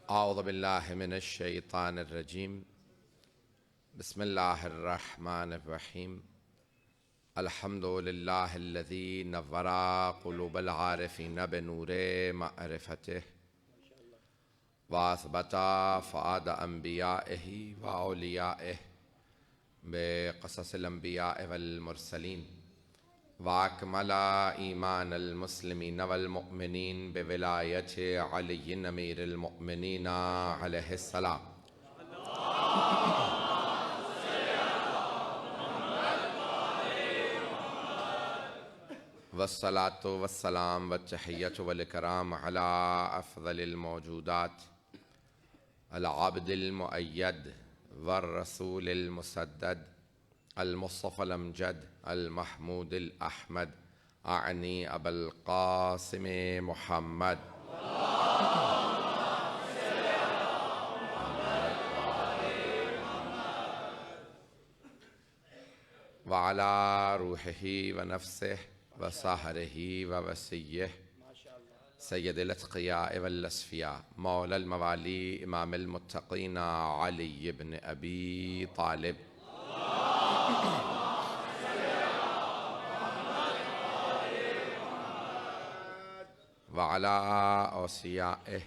اعوذ باللہ من الشیطان الرجیم بسم اللہ الرحمن الرحیم الحمد للہ الذی نور قلوب العارفین بنور معرفتہ واثبت فؤاد انبیائہ واولیائہ بقصص الانبیاء والمرسلین واکمل ایمان المسلمین والمؤمنین بولایت علی امیر المؤمنین علیہ السلام والصلاة والسلام والتحیۃ والاکرام علی افضل الموجودات العبد المؤید والرسول المسدد المصطفى الامجد المحمود الاحمد اعنی ابا القاسم محمد وعلى روحه ونفسه وصهره ووسيه سید الاتقیاء والاصفیاء مولا الموالی امام المتقین علی بن ابی طالب وعلى أوصيائه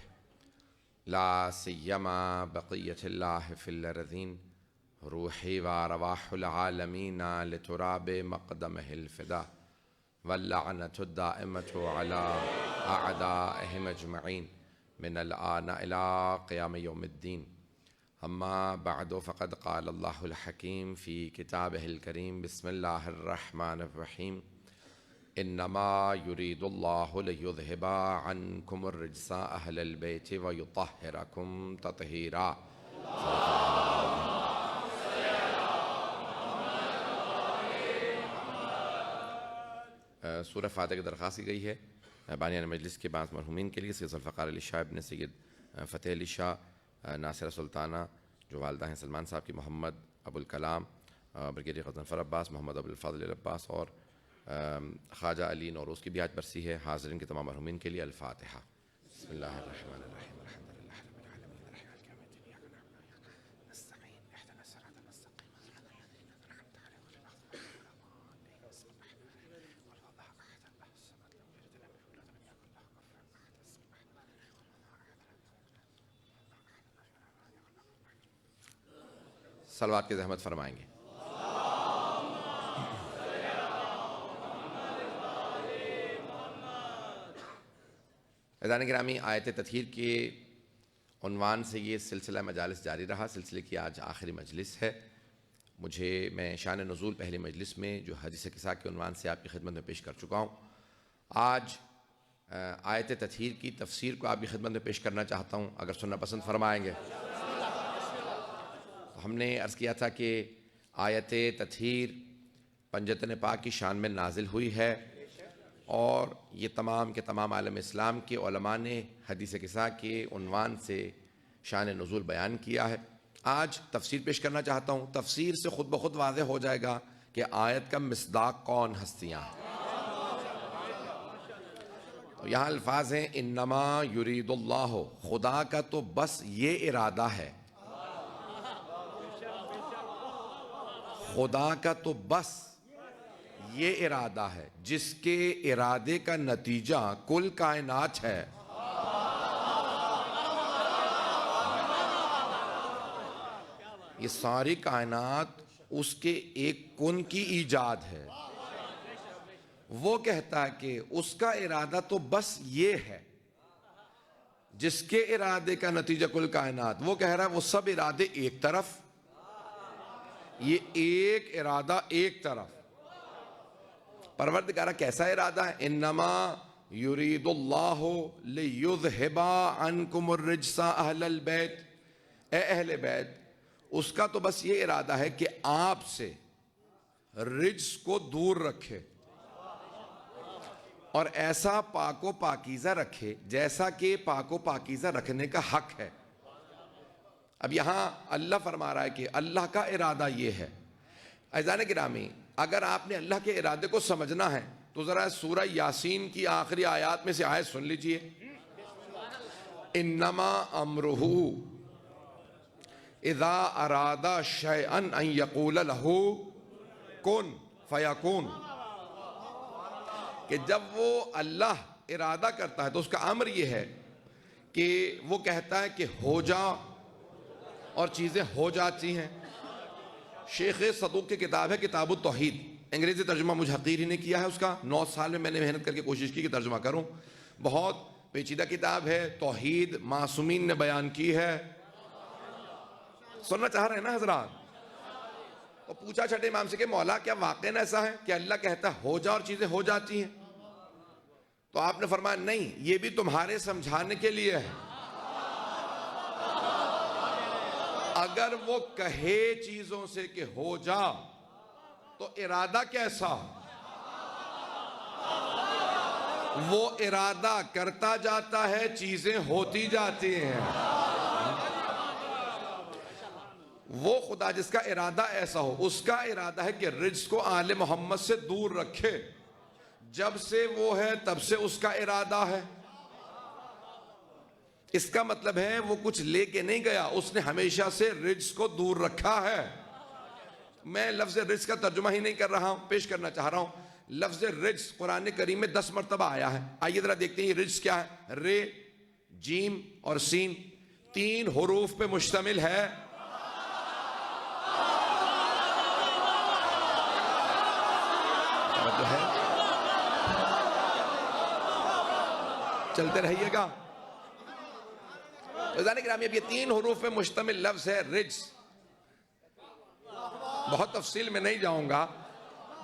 لا سيما بقية الله في الأرضين روحي وأرواح العالمين لتراب مقدمه الفداء واللعنة الدائمة على أعدائهم أجمعين من الآن إلى قيام يوم الدين أما بعد فقد قال الله الحكيم في كتابه الكريم بسم الله الرحمن الرحيم إنما يريد الله ليذهب عنكم الرجس أهل البيت ويطهركم تطهيرا سورہ فاتحہ کی درخواست کی گئی ہے بانیان مجلس کے بعض مرحومین کے لیے سید ذوالفقار علی شاہ ابن سید فتح علی شاہ ناصرہ سلطانہ جو والدہ ہیں سلمان صاحب کی محمد ابوالکلام بریگیڈیئر غضنفر عباس محمد ابوالفضل عباس اور خواجہ علی نوروز کی بھی آج برسی ہے حاضرین کے تمام مرحومین کے لیے الفاتحہ بسم اللہ الرحمن الرحیم الحمد للہ رب العالمین الرحمن الرحیم ایاک نعبد و ایاک نستعین اهدنا الصراط المستقیم صراط الذین انعمت علیہم غیر المغضوب علیہم ولا الضالین والله احد الله الصمد لم يلد ولم يولد ولم يكن له كفوا احد بسم الله صلوات کی زحمت فرمائیں گے عزیزان گرامی آیت تطہیر کے عنوان سے یہ سلسلہ مجالس جاری رہا سلسلے کی آج آخری مجلس ہے میں شان نزول پہلی مجلس میں جو حدیث کساء کے عنوان سے آپ کی خدمت میں پیش کر چکا ہوں آج آیت تطہیر کی تفسیر کو آپ کی خدمت میں پیش کرنا چاہتا ہوں اگر سننا پسند فرمائیں گے ہم نے عرض کیا تھا کہ آیت تطہیر پنجتن پاک کی شان میں نازل ہوئی ہے اور یہ تمام کے تمام عالم اسلام کے علماء نے حدیث کساء کے عنوان سے شان نزول بیان کیا ہے آج تفسیر پیش کرنا چاہتا ہوں تفسیر سے خود بخود واضح ہو جائے گا کہ آیت کا مصداق کون ہستیاں تو یہاں الفاظ ہیں انما یرید اللہ خدا کا تو بس یہ ارادہ ہے خدا کا تو بس یہ ارادہ ہے جس کے ارادے کا نتیجہ کل کائنات ہے یہ ساری کائنات اس کے ایک کن کی ایجاد ہے وہ کہتا ہے کہ اس کا ارادہ تو بس یہ ہے جس کے ارادے کا نتیجہ کل کائنات وہ کہہ رہا ہے وہ سب ارادے ایک طرف یہ ایک ارادہ ایک طرف پروردگارہ کیسا ارادہ ہے انما یرید اللہ لیذہب عنکم الرجس اہل البیت اے اہل بیت اس کا تو بس یہ ارادہ ہے کہ آپ سے رجس کو دور رکھے اور ایسا پاک و پاکیزہ رکھے جیسا کہ پاک و پاکیزہ رکھنے کا حق ہے اب یہاں اللہ فرما رہا ہے کہ اللہ کا ارادہ یہ ہے عزیزان گرامی اگر آپ نے اللہ کے ارادے کو سمجھنا ہے تو ذرا سورہ یاسین کی آخری آیات میں سے آیت سن لیجئے انما امرہ اذا اراد شیئا ان یقول لہ کن فیکون، کہ جب وہ اللہ ارادہ کرتا ہے تو اس کا امر یہ ہے کہ وہ کہتا ہے کہ ہو جا، اور چیزیں ہو جاتی ہیں۔ شیخ صدوق کی کتاب ہے کتاب التوحید، انگریزی ترجمہ مجھ حقیر ہی نے کیا ہے اس کا، 9 سال میں نے محنت کر کے کوشش کی کہ ترجمہ کروں، بہت پیچیدہ کتاب ہے، توحید معصومین نے بیان کی ہے۔ سننا چاہ رہے ہیں نا حضرات؟ تو پوچھا چھٹے امام سے کہ مولا کیا واقعاً ایسا ہے کہ اللہ کہتا ہے ہو جا اور چیزیں ہو جاتی ہیں؟ تو آپ نے فرمایا نہیں، یہ بھی تمہارے سمجھانے کے لیے ہے۔ اگر وہ کہے چیزوں سے کہ ہو جا تو ارادہ کیسا؟ وہ ارادہ کرتا جاتا ہے، چیزیں ہوتی جاتی ہیں۔ وہ خدا جس کا ارادہ ایسا ہو، اس کا ارادہ ہے کہ رزق کو آل محمد سے دور رکھے، جب سے وہ ہے تب سے اس کا ارادہ ہے۔ اس کا مطلب ہے وہ کچھ لے کے نہیں گیا، اس نے ہمیشہ سے رزق کو دور رکھا ہے۔ میں لفظ رزق کا ترجمہ ہی نہیں کر رہا ہوں، پیش کرنا چاہ رہا ہوں۔ لفظ رزق قرآن کریم میں 10 مرتبہ آیا ہے۔ آئیے ذرا دیکھتے ہیں یہ رزق کیا ہے۔ رے، جیم اور سین 3 حروف پہ مشتمل ہے۔ چلتے رہیے گا۔ عزیزان گرامی، اب یہ 3 حروف پہ مشتمل لفظ ہے رزق۔ بہت تفصیل میں نہیں جاؤں گا،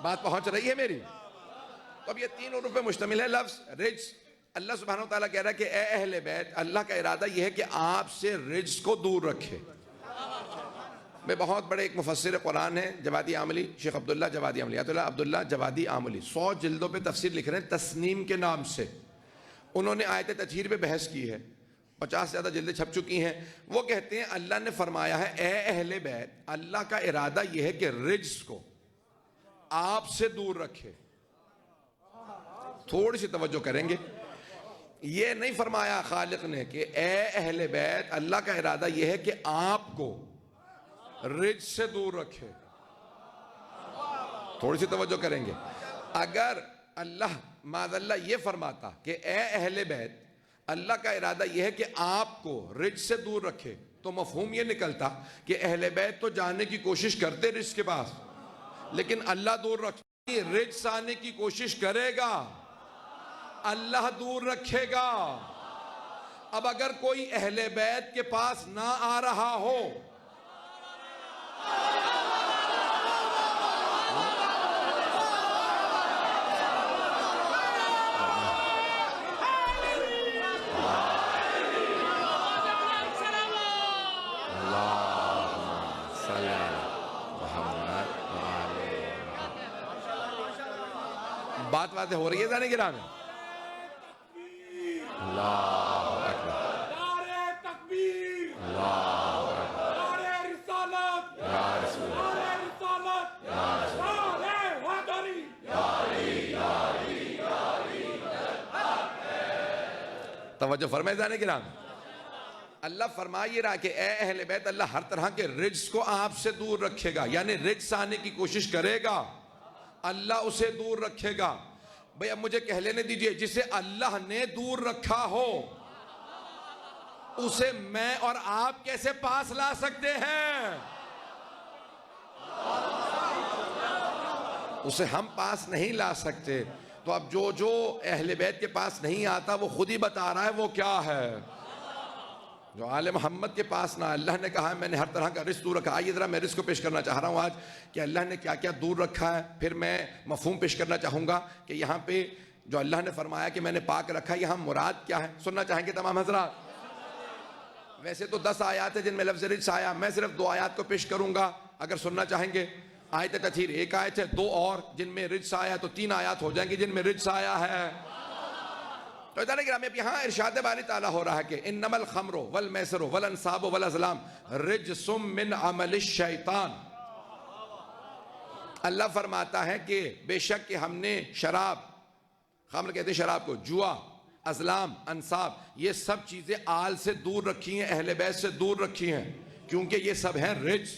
بات پہنچ رہی ہے میری؟ تو اب یہ 3 حروف پہ مشتمل ہے لفظ رزق۔ اللہ سبحانہ وتعالیٰ کہہ رہا ہے کہ اے اہل بیت، اللہ کا ارادہ یہ ہے کہ آپ سے رزق کو دور رکھے۔ میں بہت بڑے ایک مفسر قرآن ہیں جوادی عاملی، شیخ عبداللہ جوادی عاملی، عبداللہ جوادی عاملی، 100 جلدوں پہ تفسیر لکھ رہے ہیں تسنیم کے نام سے۔ انہوں نے آیت تطہیر پہ بحث کی ہے، 50 سے زیادہ جلدیں چھپ چکی ہیں۔ وہ کہتے ہیں اللہ نے فرمایا ہے اے اہل بیت، اللہ کا ارادہ یہ ہے کہ رزق کو آپ سے دور رکھے۔ تھوڑی سی توجہ کریں گے، یہ نہیں فرمایا خالق نے کہ اے اہل بیت، اللہ کا ارادہ یہ ہے کہ آپ کو رزق سے دور رکھے۔ تھوڑی سی توجہ کریں گے، اگر اللہ معاذ اللہ یہ فرماتا کہ اے اہل بیت، اللہ کا ارادہ یہ ہے کہ آپ کو رزق سے دور رکھے، تو مفہوم یہ نکلتا کہ اہل بیت تو جانے کی کوشش کرتے رزق کے پاس، لیکن اللہ دور رکھے، رزق آنے کی کوشش کرے گا، اللہ دور رکھے گا۔ اب اگر کوئی اہل بیت کے پاس نہ آ رہا ہو، بات واضح ہو رہی ہے ذہن گرامی؟ اللہ اکبر، نعرہ تکبیر، اللہ اکبر، نعرہ رسالت، یا رسول اللہ، نعرہ رسالت، نعرہ حیدری۔ توجہ فرمائے ذہن گرامی۔ اللہ فرما یہ رہا کہ اے اہل بیت، اللہ ہر طرح کے رزق کو آپ سے دور رکھے گا، یعنی رزق آنے کی کوشش کرے گا، اللہ اسے دور رکھے گا۔ بھئی اب مجھے کہہ لینے دیجئے، جسے اللہ نے دور رکھا ہو اسے میں اور آپ کیسے پاس لا سکتے ہیں؟ اسے ہم پاس نہیں لا سکتے۔ تو اب جو اہل بیت کے پاس نہیں آتا وہ خود ہی بتا رہا ہے وہ کیا ہے۔ جو آل محمد کے پاس نہ، اللہ نے کہا ہے میں نے ہر طرح کا رزق دور رکھا۔ آئیے ذرا میں رزق کو پیش کرنا چاہ رہا ہوں آج کہ اللہ نے کیا کیا دور رکھا ہے، پھر میں مفہوم پیش کرنا چاہوں گا کہ یہاں پہ جو اللہ نے فرمایا کہ میں نے پاک رکھا، یہاں مراد کیا ہے، سننا چاہیں گے تمام حضرات؟ ویسے تو 10 آیات ہیں جن میں لفظ رزق آیا، میں صرف 2 آیات کو پیش کروں گا اگر سننا چاہیں گے۔ آیت تطہیر 1 آیت ہے، 2 اور جن میں رزق آیا، تو 3 آیات ہو جائیں گی جن میں رزق آیا ہے۔ تو ادارے گرامی، اب یہاں ارشاد باری تعالیٰ ہو رہا ہے کہ انما الخمر والمیسر والانصاب والازلام رجس من عمل الشیطان۔ اللہ فرماتا ہے کہ بے شک کہ ہم نے شراب، خمر کہتے ہیں شراب کو، جوا ازلام، انصاب، یہ سب چیزیں آل سے دور رکھی ہیں، اہل بیت سے دور رکھی ہیں، کیونکہ یہ سب ہیں رجس۔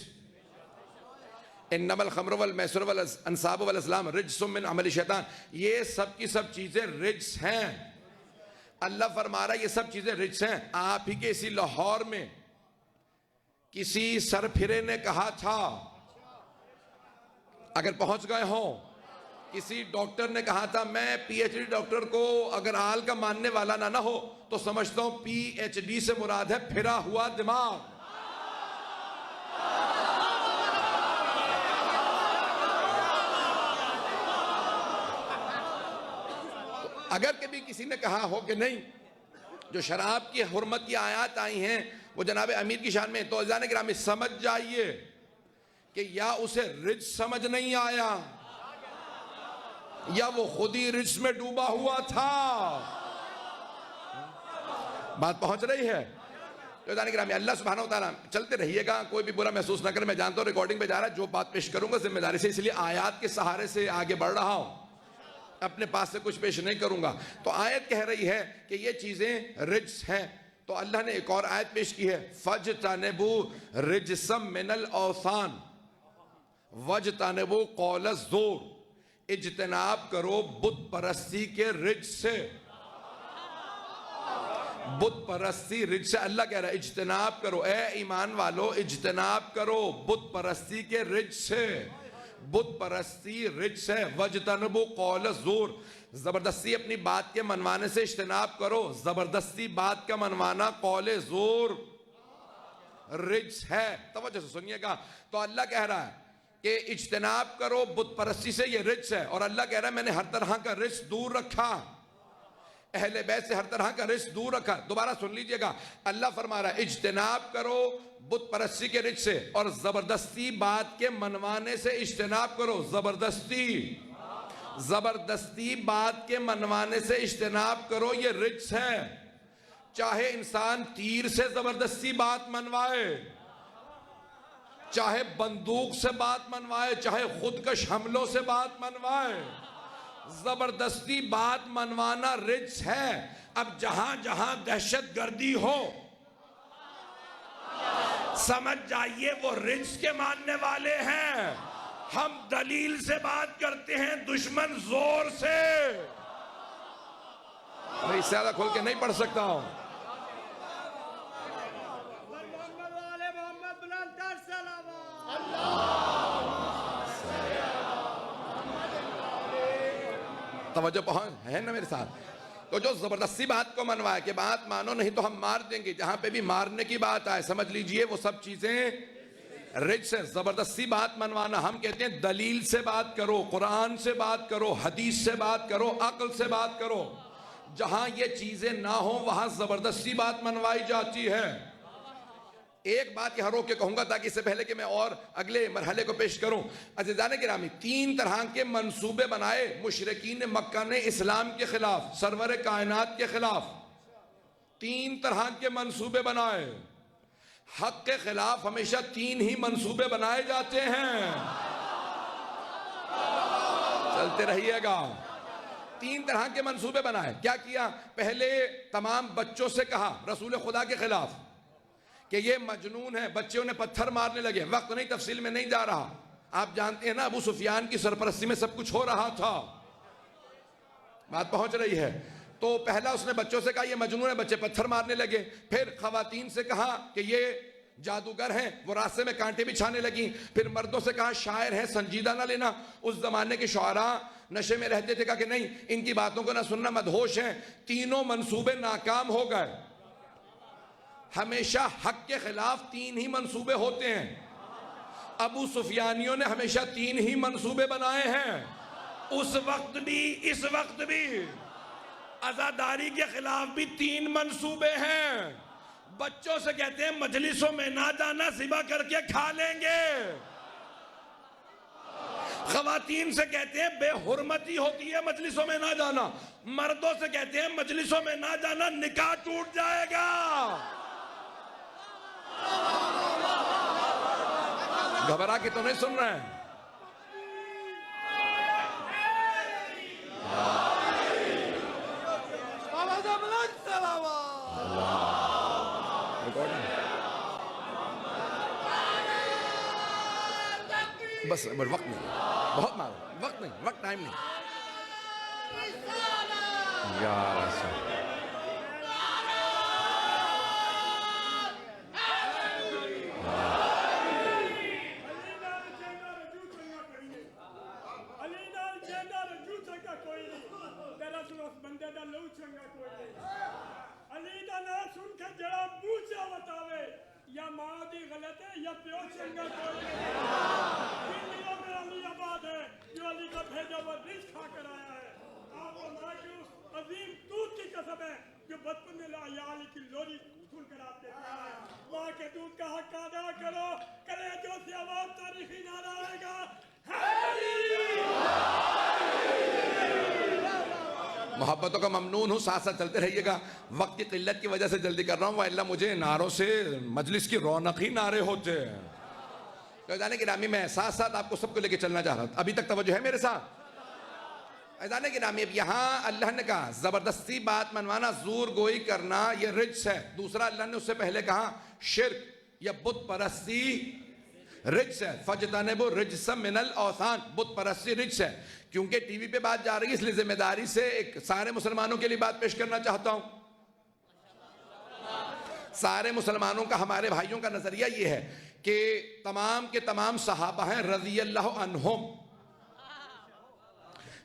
انما الخمر والمیسر والانصاب والازلام رجس من عمل شیطان، یہ سب کی سب چیزیں رجس ہیں۔ اللہ فرما رہا ہے یہ سب چیزیں رجس ہیں۔ آپ ہی کے اسی لاہور میں کسی سر پھرے نے کہا تھا، اگر پہنچ گئے ہوں، کسی ڈاکٹر نے کہا تھا میں پی ایچ ڈی ڈاکٹر کو اگر آل کا ماننے والا نہ ہو تو سمجھتا ہوں پی ایچ ڈی سے مراد ہے پھرا ہوا دماغ۔ اگر کبھی کسی نے کہا ہو کہ نہیں جو شراب کی حرمت کی آیات آئی ہیں وہ جناب امیر کی شان میں، تو عزیزان گرامی سمجھ جائیے کہ یا اسے رجس سمجھ نہیں آیا یا وہ خود ہی رجس میں ڈوبا ہوا تھا۔ بات پہنچ رہی ہے؟ تو عزیزان گرامی اللہ سبحانہ وتعالیٰ، چلتے رہیے گا، کوئی بھی برا محسوس نہ کرے، میں جانتا ہوں ریکارڈنگ پہ جا رہا ہے، جو بات پیش کروں گا ذمہ داری سے، اس لیے آیات کے سہارے سے آگے بڑھ رہا ہوں، اپنے پاس سے کچھ پیش نہیں کروں گا۔ تو آیت کہہ رہی ہے کہ یہ چیزیں رجس ہیں، تو اللہ نے ایک اور آیت پیش کی ہے، فَاجْتَنِبُوا رِجْسًا مِّنَ الْأَوْثَانِ وَاجْتَنِبُوا قَوْلَ الزُّورِ، اجتناب کرو بت پرستی کے رجس سے۔ بت پرستی رجس سے، اللہ کہہ رہا ہے اجتناب کرو، اے ایمان والو اجتناب کرو بت پرستی کے رجس سے۔ بت پرستی رجس ہے۔ وَاجْتَنِبُوا قَوْلَ الزُّورِ، زبردستی اپنی بات کے منوانے سے اجتناب کرو۔ زبردستی بات کا منوانا قول زور رجس ہے۔ توجہ سے سنیے گا، تو اللہ کہہ رہا ہے کہ اجتناب کرو بت پرستی سے، یہ رجس ہے، اور اللہ کہہ رہا ہے میں نے ہر طرح کا رجس دور رکھا، اہل بیت سے ہر طرح کا رجس دور رکھا۔ دوبارہ سن لیجئے گا، اللہ فرما رہا ہے اجتناب کرو بت پرستی کے رجس سے، اور زبردستی بات کے منوانے سے اجتناب کرو۔ زبردستی بات کے منوانے سے اجتناب کرو، یہ رجس ہے۔ چاہے انسان تیر سے زبردستی بات منوائے، چاہے بندوق سے بات منوائے، چاہے خودکش حملوں سے بات منوائے، زبردستی بات منوانا رجس ہے۔ اب جہاں جہاں دہشت گردی ہو سمجھ جائیے وہ رجس کے ماننے والے ہیں۔ ہم دلیل سے بات کرتے ہیں، دشمن زور سے۔ میں اس سے زیادہ کھول کے نہیں پڑھ سکتا ہوں۔ توجہ پہنچ ہے نا میرے ساتھ؟ تو جو زبردستی بات کو منوائے کہ بات مانو نہیں تو ہم مار دیں گے، جہاں پہ بھی مارنے کی بات آئے سمجھ لیجئے وہ سب چیزیں رجس ہے۔ زبردستی بات منوانا، ہم کہتے ہیں دلیل سے بات کرو، قرآن سے بات کرو، حدیث سے بات کرو، عقل سے بات کرو۔ جہاں یہ چیزیں نہ ہوں وہاں زبردستی بات منوائی جاتی ہے۔ ایک بات یہاں روک کے کہوں گا تاکہ اس سے پہلے کہ میں اور اگلے مرحلے کو پیش کروں، عزیزان گرامی، 3 طرح کے منصوبے بنائے مشرکین مکہ نے اسلام کے خلاف، سرور کائنات کے خلاف 3 طرح کے منصوبے بنائے۔ حق کے خلاف ہمیشہ 3 ہی منصوبے بنائے جاتے ہیں۔ چلتے رہیے گا۔ 3 طرح کے منصوبے بنائے۔ کیا کیا؟ پہلے تمام بچوں سے کہا رسول خدا کے خلاف کہ یہ مجنون ہے، بچے انہیں پتھر مارنے لگے۔ وقت نہیں، تفصیل میں نہیں جا رہا، آپ جانتے ہیں نا ابو سفیان کی سرپرستی میں سب کچھ ہو رہا تھا، بات پہنچ رہی ہے۔ تو پہلا اس نے بچوں سے کہا یہ مجنون ہے، بچے پتھر مارنے لگے۔ پھر خواتین سے کہا کہ یہ جادوگر ہیں، وہ راستے میں کانٹے بچھانے لگیں۔ پھر مردوں سے کہا شاعر ہیں، سنجیدہ نہ لینا۔ اس زمانے کے شعراء نشے میں رہتے تھے، کہا کہ نہیں ان کی باتوں کو نہ سننا، مدہوش ہیں۔ تینوں منصوبے ناکام ہو گئے۔ ہمیشہ حق کے خلاف 3 ہی منصوبے ہوتے ہیں۔ ابو سفیانیوں نے ہمیشہ 3 ہی منصوبے بنائے ہیں، اس وقت بھی اس وقت بھی۔ عزاداری کے خلاف بھی 3 منصوبے ہیں۔ بچوں سے کہتے ہیں مجلسوں میں نہ جانا، ذبح کر کے کھا لیں گے۔ خواتین سے کہتے ہیں بے حرمتی ہوتی ہے مجلسوں میں نہ جانا۔ مردوں سے کہتے ہیں مجلسوں میں نہ جانا، نکاح ٹوٹ جائے گا۔ گھبرا کے تو نہیں سن رہے ہیں؟ بس وقت نہیں، بہت مارو، وقت نہیں، وقت ٹائم نہیں. یا رسول علی دا نام سن کے جڑا منہ چا بتاوے یا ماں دی غلط ہے یا پیو چنگا کوئی نہیں. میں علی آباد ہے جو علی کا بھیجا ہوا رزق کھا کر آیا ہے. آپ اور ماں کی اس عظیم دودھ کی قسم ہے جو بچپن میں یا علی کی لوری سن کر آپ دیکھ رہا ہے. ماں کے دودھ کا حق ادا کرو. کلیجوں سے آواز تاریخی نعرہ آئے گا محبتوں کا ممنون ہوں، ساتھ ساتھ چلتے رہیے گا. وقت کی قلت کی وجہ سے جلدی کر رہا ہوں، وَإِلَّا مجھے نعروں سے مجلس کی رونق ہی نعرے ہوتے ہیں. عزیزان گرامی میں ساتھ ساتھ آپ کو سب کو لے کے چلنا چاہ رہا تھا. ابھی تک توجہ ہے میرے ساتھ؟ عزیزان گرامی اب یہاں اللہ نے کہا زبردستی بات منوانا، زور گوئی کرنا یہ رجس ہے. دوسرا اللہ نے اس سے پہلے کہا شرک یا بت پرستی رجس ہے. فَاجْتَنِبُوا الرِّجْسَ مِنَ الْأَوْثَانِ، بت پرستی رجس ہے. کیونکہ ٹی وی پہ بات جا رہی ہے اس لیے ذمہ داری سے ایک سارے مسلمانوں کے لیے بات پیش کرنا چاہتا ہوں. سارے مسلمانوں کا، ہمارے بھائیوں کا نظریہ یہ ہے کہ تمام کے تمام صحابہ ہیں رضی اللہ عنہم،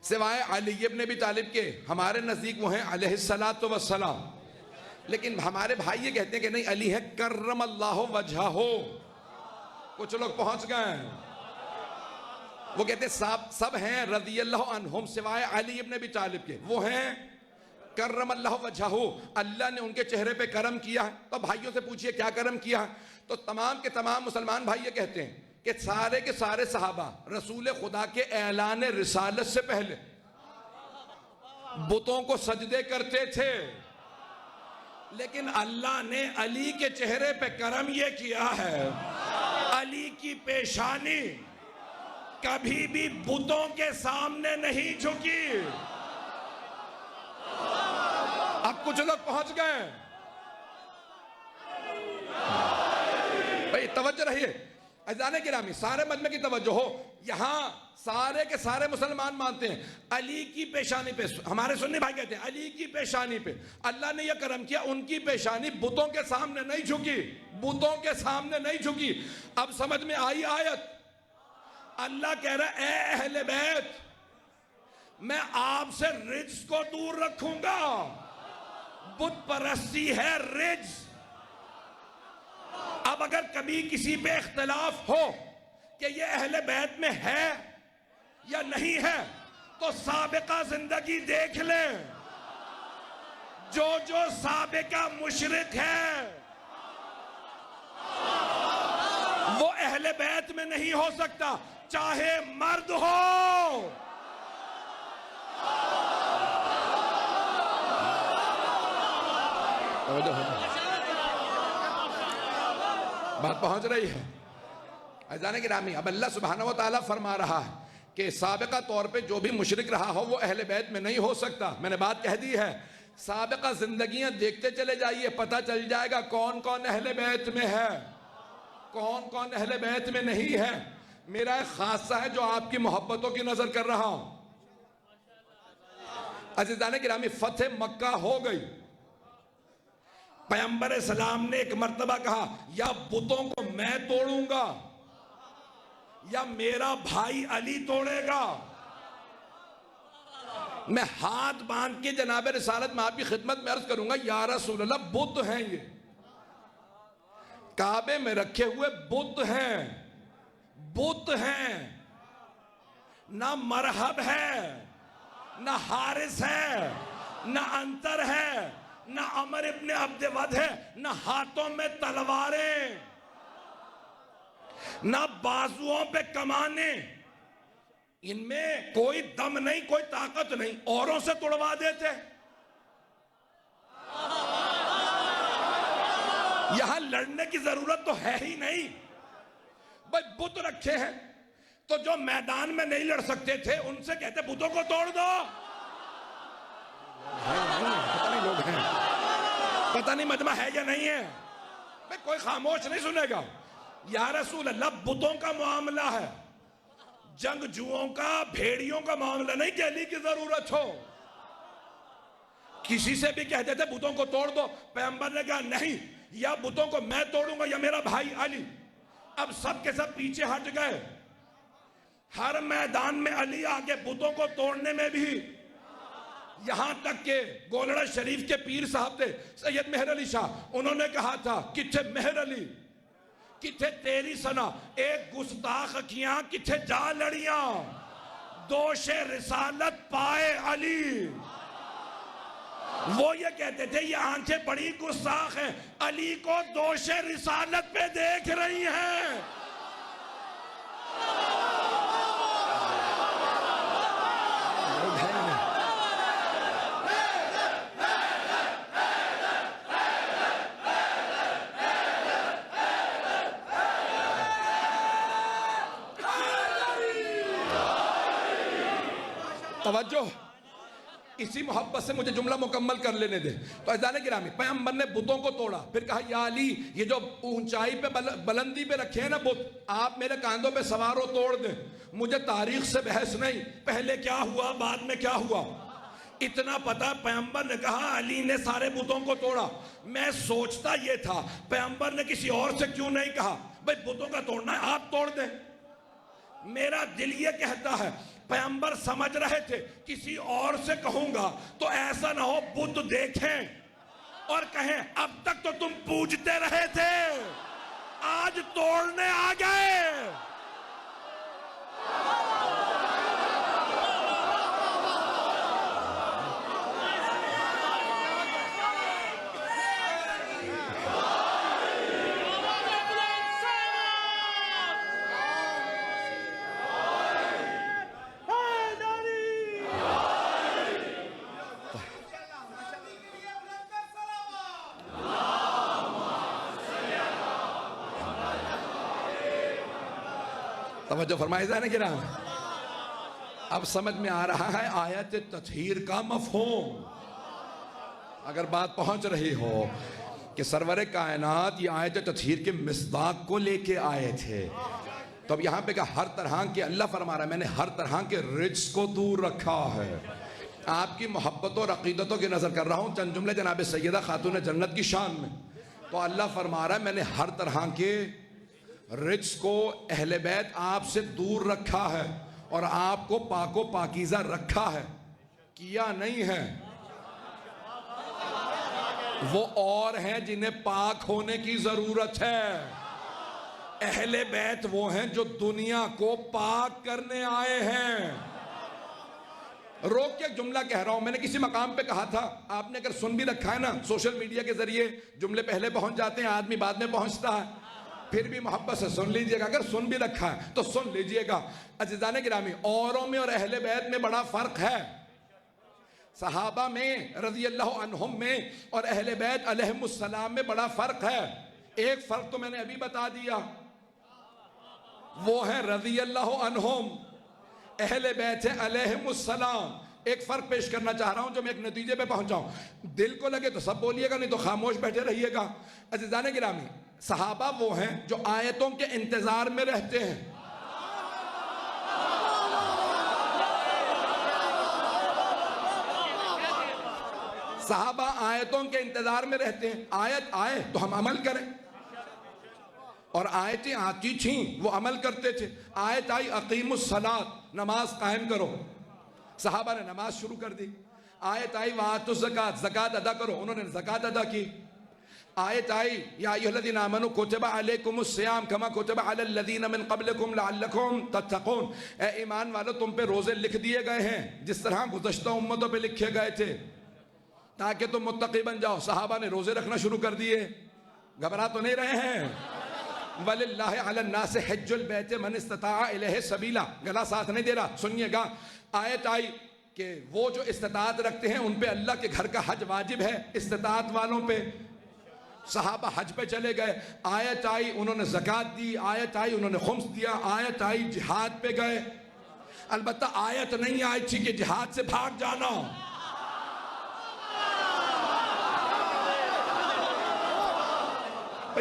سوائے علی ابن ابی طالب کے. ہمارے نزدیک وہ ہیں علیہ السلام. لیکن ہمارے بھائی یہ کہتے ہیں کہ نہیں، علی ہے کرم اللہ وجہہ. کچھ لوگ پہنچ گئے، وہ کہتے ہیں سب ہیں رضی اللہ عنہم سوائے علی ابن ابی طالب کے. وہ ہیں کرم اللہ وجہہ، اللہ نے ان کے چہرے پہ کرم کیا ہے. تو بھائیوں سے پوچھئے کیا کرم کیا ہے؟ تو تمام کے تمام مسلمان بھائی یہ کہتے ہیں کہ سارے کے سارے صحابہ رسول خدا کے اعلان رسالت سے پہلے بتوں کو سجدے کرتے تھے، لیکن اللہ نے علی کے چہرے پہ کرم یہ کیا ہے، علی کی پیشانی کبھی بھی بتوں کے سامنے نہیں جھکی. اب کچھ لوگ پہنچ گئے. بھئی توجہ رہیے عزیزان گرامی، سارے مجمع کی توجہ ہو. یہاں سارے کے سارے مسلمان مانتے ہیں علی کی پیشانی پہ، ہمارے سنی بھائی کہتے ہیں علی کی پیشانی پہ اللہ نے یہ کرم کیا، ان کی پیشانی بتوں کے سامنے نہیں جھکی، بتوں کے سامنے نہیں جھکی. اب سمجھ میں آئی آیت؟ اللہ کہہ رہا ہے اے اہل بیت، میں آپ سے رجس کو دور رکھوں گا. بت پرستی ہے رجس. اب اگر کبھی کسی پہ اختلاف ہو کہ یہ اہل بیت میں ہے یا نہیں ہے تو سابقہ زندگی دیکھ لیں. جو سابقہ مشرک ہے وہ اہل بیت میں نہیں ہو سکتا، چاہے مرد ہو. بات پہنچ رہی ہے عزیزان گرامی. اب اللہ سبحانہ و تعالیٰ فرما رہا ہے کہ سابقہ طور پہ جو بھی مشرک رہا ہو وہ اہل بیت میں نہیں ہو سکتا. میں نے بات کہہ دی ہے، سابقہ زندگیاں دیکھتے چلے جائیے، پتہ چل جائے گا کون کون اہل بیت میں ہے، کون کون اہل بیت میں نہیں ہے. میرا ایک خاصہ ہے جو آپ کی محبتوں کی نظر کر رہا ہوں. عزیزان گرامی، فتح مکہ ہو گئی. پیغمبر اسلام نے ایک مرتبہ کہا یا بتوں کو میں توڑوں گا یا میرا بھائی علی توڑے گا. میں ہاتھ باندھ کے جناب رسالت میں آپ کی خدمت میں عرض کروں گا یا رسول اللہ بت ہیں، یہ کعبے میں رکھے ہوئے بت ہیں، بت ہیں. نہ مرحب ہے، نہ حارث ہے، نہ انتر ہے، نہ عمر ابن عبد ود ہے، نہ ہاتھوں میں تلواریں، نہ بازوؤں پہ کمانے. ان میں کوئی دم نہیں، کوئی طاقت نہیں، اوروں سے توڑوا دیتے. یہاں لڑنے کی ضرورت تو ہے ہی نہیں. بھائی بت رکھے ہیں تو جو میدان میں نہیں لڑ سکتے تھے ان سے کہتے بتوں کو توڑ دو. پتہ نہیں لوگ ہیں، پتہ نہیں مجمع ہے یا نہیں ہے. بھائی کوئی خاموش نہیں سنے گا. یا رسول اللہ بتوں کا معاملہ ہے، جنگجوؤں کا بھیڑیوں کا معاملہ نہیں کہ علی کی ضرورت ہو. کسی سے بھی کہتے تھے بتوں کو توڑ دو، پیغمبر نے کہا نہیں، یا بتوں کو میں توڑوں گا یا میرا بھائی علی. اب سب کے سب پیچھے ہٹ گئے. ہر میدان میں علی آگے، بتوں کو توڑنے میں بھی. یہاں تک کہ گولڑا شریف کے پیر صاحب تھے سید مہر علی شاہ، انہوں نے کہا تھا کتھے مہر علی، کتھے تیری سنا، ایک گستاخ کیاں کتھے جا لڑیاں، دوش رسالت پائے علی. وہ یہ کہتے تھے یہ آنکھیں بڑی گستاخ ہیں، علی کو دوش رسالت پہ دیکھ رہی ہیں. توجہ، اسی محبت سے مجھے جملہ مکمل کر لینے دے. تو عزیزان گرامی، پیغمبر نے بتوں کو توڑا، پھر کہا یا علی یہ جو اونچائی پہ بلندی پہ رکھے ہیں نا بت، آپ میرے کاندھوں پہ سوار ہو، توڑ دیں. مجھے تاریخ سے بحث نہیں، پہلے کیا ہوا بعد میں کیا ہوا. اتنا پتا پیغمبر نے کہا علی نے سارے بتوں کو توڑا. میں سوچتا یہ تھا پیغمبر نے کسی اور سے کیوں نہیں کہا بھئی بتوں کا توڑنا ہے آپ توڑ دیں. میرا دل یہ کہتا ہے پیغمبر سمجھ رہے تھے کسی اور سے کہوں گا تو ایسا نہ ہو بت دیکھیں اور کہیں اب تک تو تم پوجتے رہے تھے، آج توڑنے آ گئے. توجہ فرمائے جانے کی رہا. اب سمجھ میں آ رہا ہے آیت تطہیر کا مفہوم. اگر بات پہنچ رہی ہو کہ سرور کائنات یہ آیت تطہیر کے مصداق کو لے کے آئے تھے، تو اب یہاں پہ کہا ہر طرح کے، اللہ فرما رہا ہے میں نے ہر طرح کے رجس کو دور رکھا ہے. آپ کی محبتوں اور عقیدتوں کی نظر کر رہا ہوں چند جملے جناب سیدہ خاتون جنت کی شان میں. تو اللہ فرما رہا ہے میں نے ہر طرح کے رجس کو اہل بیت آپ سے دور رکھا ہے اور آپ کو پاک و پاکیزہ رکھا ہے. کیا نہیں ہے، وہ اور ہیں جنہیں پاک ہونے کی ضرورت ہے. اہل بیت وہ ہیں جو دنیا کو پاک کرنے آئے ہیں. روک کے جملہ کہہ رہا ہوں، میں نے کسی مقام پہ کہا تھا، آپ نے اگر سن بھی رکھا ہے نا، سوشل میڈیا کے ذریعے جملے پہلے پہنچ جاتے ہیں، آدمی بعد میں پہنچتا ہے، پھر بھی محبت سے سن لیجئے گا. اگر سن بھی رکھا ہے تو سن لیجئے گا. عزیزان گرامی، اوروں میں اور اہل بیت میں بڑا فرق ہے. صحابہ میں رضی اللہ عنہم میں اور اہل بیت علیہم السلام میں بڑا فرق ہے. ایک فرق تو میں نے ابھی بتا دیا، وہ ہے رضی اللہ عنہم، اہل بیت علیہم السلام. ایک فرق پیش کرنا چاہ رہا ہوں جو میں ایک نتیجے پہ پہنچاؤں. دل کو لگے تو سب بولیے گا، نہیں تو خاموش بیٹھے رہیے گا. عزیزان گرامی، صحابہ وہ ہیں جو آیتوں کے انتظار میں رہتے ہیں. صحابہ آیتوں کے انتظار میں رہتے ہیں. آیت آئے تو ہم عمل کریں، اور آیتیں آتی تھیں وہ عمل کرتے تھے. آیت آئی اقیم الصلاۃ، نماز قائم کرو، صحابہ نے نماز شروع کر دی. آیت آئی وآتوا الزکاۃ، زکوٰۃ ادا کرو، انہوں نے زکوٰۃ ادا کی. آیت آئی یا ایھا الذین آمنوا کتب علیکم الصیام کما کتب علی الذین من قبلکم لعلکم تتقون. اے ایمان والو تم پہ روزے لکھ دیے گئے ہیں جس طرح گزشتہ امتوں پہ لکھے گئے تھے تاکہ تم متقی بن جاؤ. صحابہ نے روزے رکھنا شروع کر دیے. گھبرا تو نہیں رہے ہیں؟ وَلِلَّهِ عَلَى النَّاسِ حِجُّ الْبَيْتِ مَنِ اسْتَطَاعَ إِلَيْهِ سَبِيلًا. گلا ساتھ نہیں دے رہا، سنیے گا. آیت آئی کہ وہ جو استطاعت رکھتے ہیں ان پہ اللہ کے گھر کا حج واجب ہے، استطاعت والوں پہ. صحابہ حج پہ چلے گئے. آیت آئی انہوں نے زکوٰۃ دی. آیت آئی انہوں نے خمس دیا. آیت آئی جہاد پہ گئے. البتہ آیت نہیں آئی تھی کہ جہاد سے بھاگ جانا.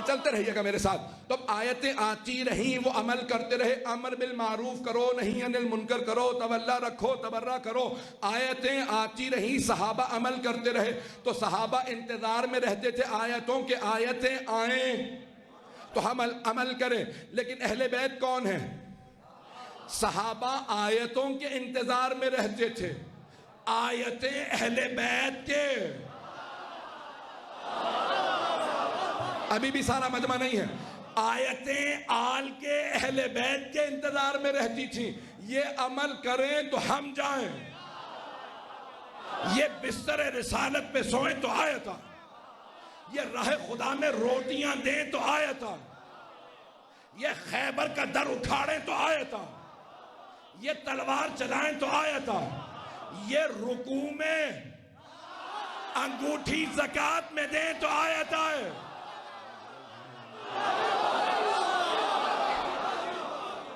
چلتے رہیے گا میرے ساتھ. تو اب آیتیں آتی رہیں, وہ عمل کرتے رہے, امر بالمعروف کرو, نہیں عن المنکر کرو, تولا رکھو, تبرہ کرو. آیتیں آتی رہیں, صحابہ عمل کرتے رہے. تو صحابہ انتظار میں رہتے تھے آیتوں کے, آیتیں آئیں تو ہم عمل کریں. لیکن اہل بیت کون ہیں؟ صحابہ آیتوں کے انتظار میں رہتے تھے, آیتیں اہل بیت کے. ابھی بھی سارا مجمع نہیں ہے. آیتیں آل کے, اہل بیت کے انتظار میں رہتی تھیں. یہ عمل کریں تو ہم جائیں, یہ بستر رسالت پہ سوئیں تو آیت آئے, یہ راہ خدا میں روٹیاں دیں تو آیت آئے, یہ خیبر کا در اٹھاڑیں تو آیت آئے, یہ تلوار چلائیں تو آیت آئے, یہ رکوع میں انگوٹھی زکوٰۃ میں دیں تو آیت آئے.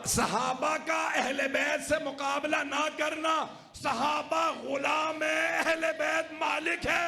صحابہ کا اہل بیت سے مقابلہ نہ کرنا. صحابہ غلام ہے, اہل بیت مالک ہے.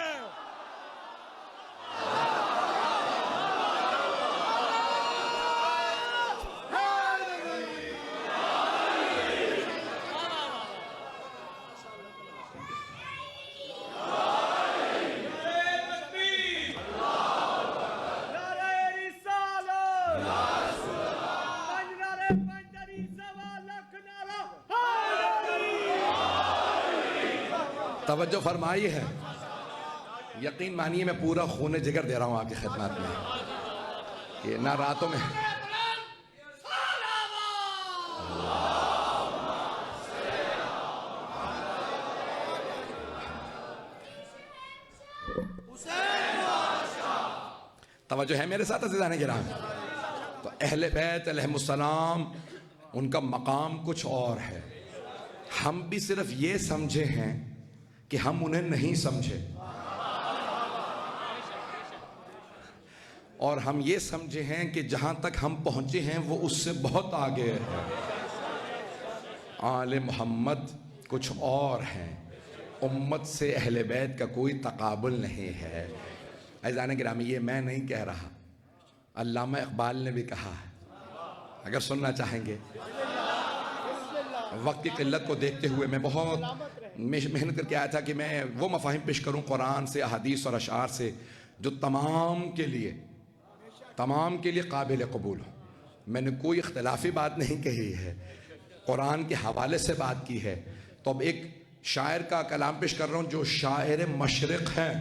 توجہ فرمائی ہے. یقین مانیے میں پورا خون جگر دے رہا ہوں آپ کی خدمات میں, کہ نہ راتوں میں توجہ ہے میرے ساتھ عزیزان کرام. تو اہل بیت علیہم السلام ان کا مقام کچھ اور ہے. ہم بھی صرف یہ سمجھے ہیں کہ ہم انہیں نہیں سمجھے, اور ہم یہ سمجھے ہیں کہ جہاں تک ہم پہنچے ہیں وہ اس سے بہت آگے ہے. آل محمد کچھ اور ہیں, امت سے اہل بیت کا کوئی تقابل نہیں ہے. عزیزان گرامی, یہ میں نہیں کہہ رہا, علامہ اقبال نے بھی کہا ہے. اگر سننا چاہیں گے. وقت کی قلت کو دیکھتے ہوئے میں بہت محنت کر کے آیا تھا کہ میں وہ مفاہیم پیش کروں قرآن سے, احادیث اور اشعار سے, جو تمام کے لیے قابل قبول ہو. میں نے کوئی اختلافی بات نہیں کہی ہے, قرآن کے حوالے سے بات کی ہے. تو اب ایک شاعر کا کلام پیش کر رہا ہوں جو شاعر مشرق ہیں,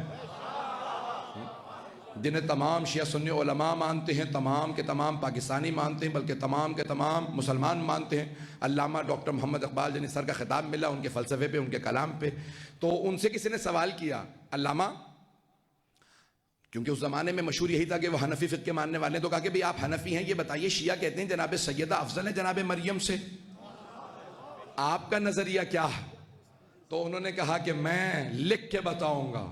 جنہیں تمام شیعہ سنی علماء مانتے ہیں, تمام کے تمام پاکستانی مانتے ہیں, بلکہ تمام کے تمام مسلمان مانتے ہیں. علامہ ڈاکٹر محمد اقبال جنہیں سر کا خطاب ملا ان کے فلسفے پہ, ان کے کلام پہ. تو ان سے کسی نے سوال کیا, علامہ, کیونکہ اس زمانے میں مشہور یہی تھا کہ وہ حنفی فقہ کے ماننے والے ہیں, تو کہا کہ بھئی آپ حنفی ہیں, یہ بتائیے شیعہ کہتے ہیں جناب سیدہ افضل ہے جناب مریم سے, آپ کا نظریہ کیا ہے؟ تو انہوں نے کہا کہ میں لکھ کے بتاؤں گا.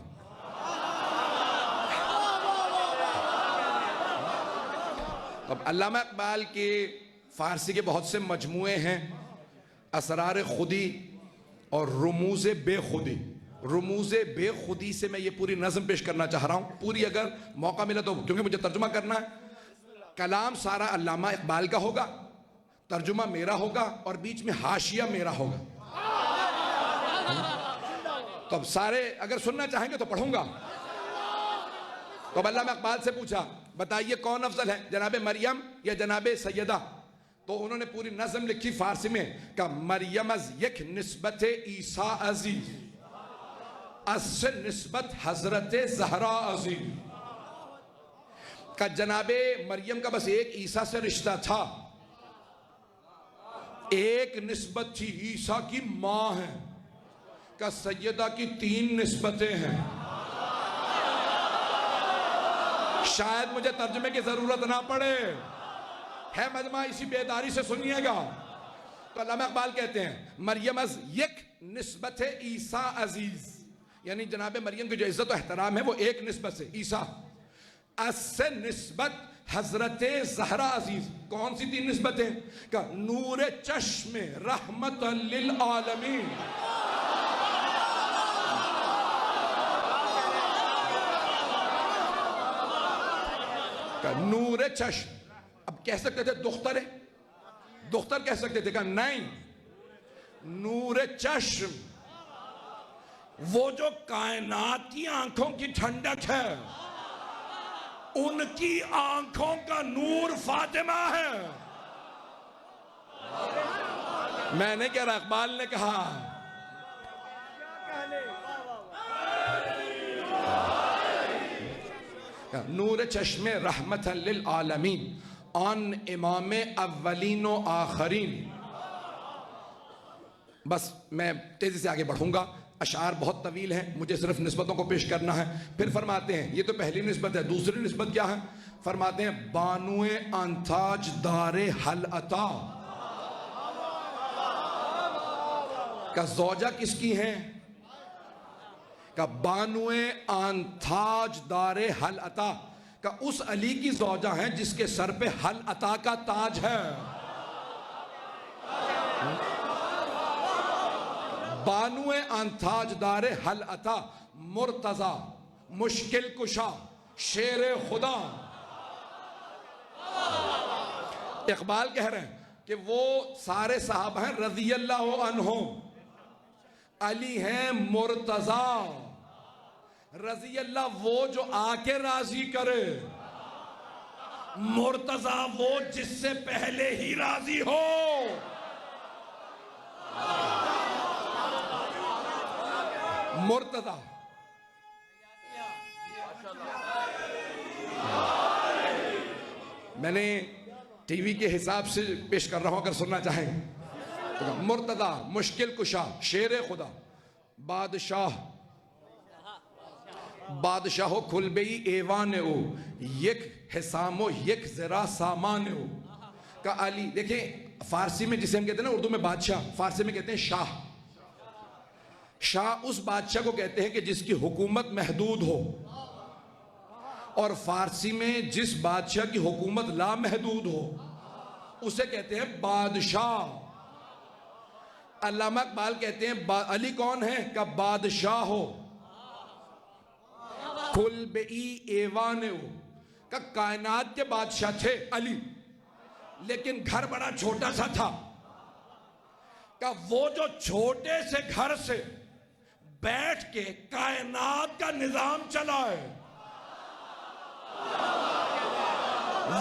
اب علامہ اقبال کے فارسی کے بہت سے مجموعے ہیں, اسرار خودی اور رموز بے خودی. رموز بے خودی سے میں یہ پوری نظم پیش کرنا چاہ رہا ہوں, پوری اگر موقع ملا تو, کیونکہ مجھے ترجمہ کرنا ہے. کلام سارا علامہ اقبال کا ہوگا, ترجمہ میرا ہوگا, اور بیچ میں حاشیہ میرا ہوگا. تو اب سارے اگر سننا چاہیں گے تو پڑھوں گا. تو اب علامہ اقبال سے پوچھا, بتائیے کون افضل ہے, جناب مریم یا جناب سیدہ؟ تو انہوں نے پوری نظم لکھی فارسی میں, کہ مریم از یک نسبت عیسیٰ عزیز, از سے نسبت حضرت زہرا عزیز. کہ جناب مریم کا بس ایک عیسیٰ سے رشتہ تھا, ایک نسبت تھی, عیسیٰ کی ماں ہے. کہ سیدہ کی 3 نسبتیں ہیں. شاید مجھے ترجمے کی ضرورت نہ پڑے, ہے مجمع اسی بیداری سے سنیے گا. تو علامہ اقبال کہتے ہیں مریم از یک نسبت عیسیٰ عزیز, یعنی جناب مریم کی جو عزت و احترام ہے وہ ایک نسبت سے عیسیٰ. از سے نسبت حضرت زہرا عزیز. کون سی 3 نسبتیں؟ کہ نور چشم رحمت للعالمین, کہ نور چشم. اب کہہ سکتے تھے دختر کہہ سکتے تھے کہ نہیں، نور چشم وہ جو کائنات کی آنکھوں کی ٹھنڈک ہے، ان کی آنکھوں کا نور فاطمہ ہے. میں نے کہا، اقبال نے کہا نور چشم رحمت للعالمین آن امام اولین و آخرین. بس میں تیزی سے آگے بڑھوں گا، اشعار بہت طویل ہیں، مجھے صرف نسبتوں کو پیش کرنا ہے. پھر فرماتے ہیں، یہ تو پہلی نسبت ہے، دوسری نسبت کیا ہے؟ فرماتے ہیں بانوئے انتاج دار حل عطا. کا زوجہ کس کی ہیں؟ کا بانوئے انتاج دار حل عطا، کا اس علی کی زوجہ ہیں جس کے سر پہ حل عطا کا تاج ہے. بانوئے انتاج دار حل عطا مرتضی مشکل کشا شیر خدا. اقبال کہہ رہے ہیں کہ وہ سارے صحابہ ہیں رضی اللہ عنہم، علی ہیں مرتضی رضی اللہ وہ جو آ کے راضی کرے، مرتضی وہ جس سے پہلے ہی راضی ہو. مرتضی میں نے ٹی وی کے حساب سے پیش کر رہا ہوں، اگر سننا چاہیں. مرتضی مشکل کشا شیر خدا بادشاہو کھلبئی ایوان او یک حسام و یک ذرا سامان او. کا علی دیکھیں، فارسی میں جسے ہم کہتے ہیں نا، اردو میں بادشاہ، فارسی میں کہتے ہیں شاہ. شاہ اس بادشاہ کو کہتے ہیں کہ جس کی حکومت محدود ہو، اور فارسی میں جس بادشاہ کی حکومت لامحدود ہو اسے کہتے ہیں بادشاہ. علامہ اقبال کہتے ہیں علی کون ہے؟ کہ بادشاہ ہو کل بئی ایوان ہو، کہ کائنات کے بادشاہ تھے علی، لیکن گھر بڑا چھوٹا سا تھا. کہ وہ جو چھوٹے سے گھر سے بیٹھ کے کائنات کا نظام چلائے،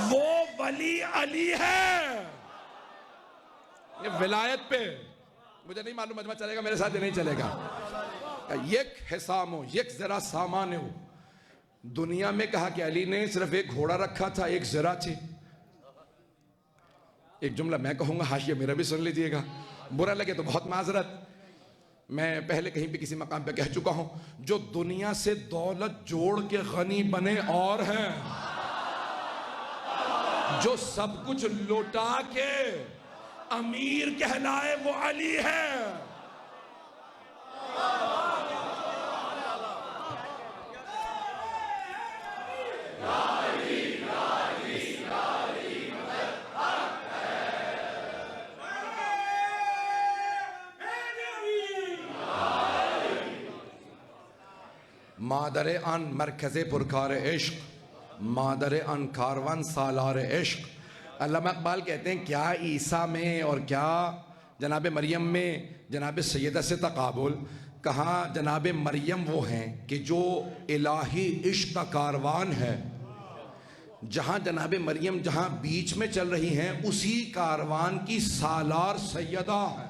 وہ ولی علی ہے. یہ ولایت پہ مجھے نہیں معلوم مجمع چلے گا، میرے ساتھ یہ نہیں چلے گا. یک حسام ہو یک ذرا سامان ہو. دنیا میں کہا کہ علی نے صرف ایک گھوڑا رکھا تھا، ایک ذرا تھے. ایک جملہ میں کہوں گا، حاشیہ میرا بھی سن لیجئے گا، برا لگے تو بہت معذرت. میں پہلے کہیں پہ کسی مقام پہ کہہ چکا ہوں، جو دنیا سے دولت جوڑ کے غنی بنے اور ہیں، جو سب کچھ لوٹا کے امیر کہلائے وہ علی ہے. مادر ان مرکز پرکار عشق، مادر ان کاروان سالار عشق. علامہ اقبال کہتے ہیں کیا عیسیٰ میں اور کیا جناب مریم میں جناب سیدہ سے تقابل. کہاں جناب مریم وہ ہیں کہ جو الہی عشق کا کاروان ہے، جہاں جناب مریم جہاں بیچ میں چل رہی ہیں اسی کاروان کی سالار سیدہ ہے.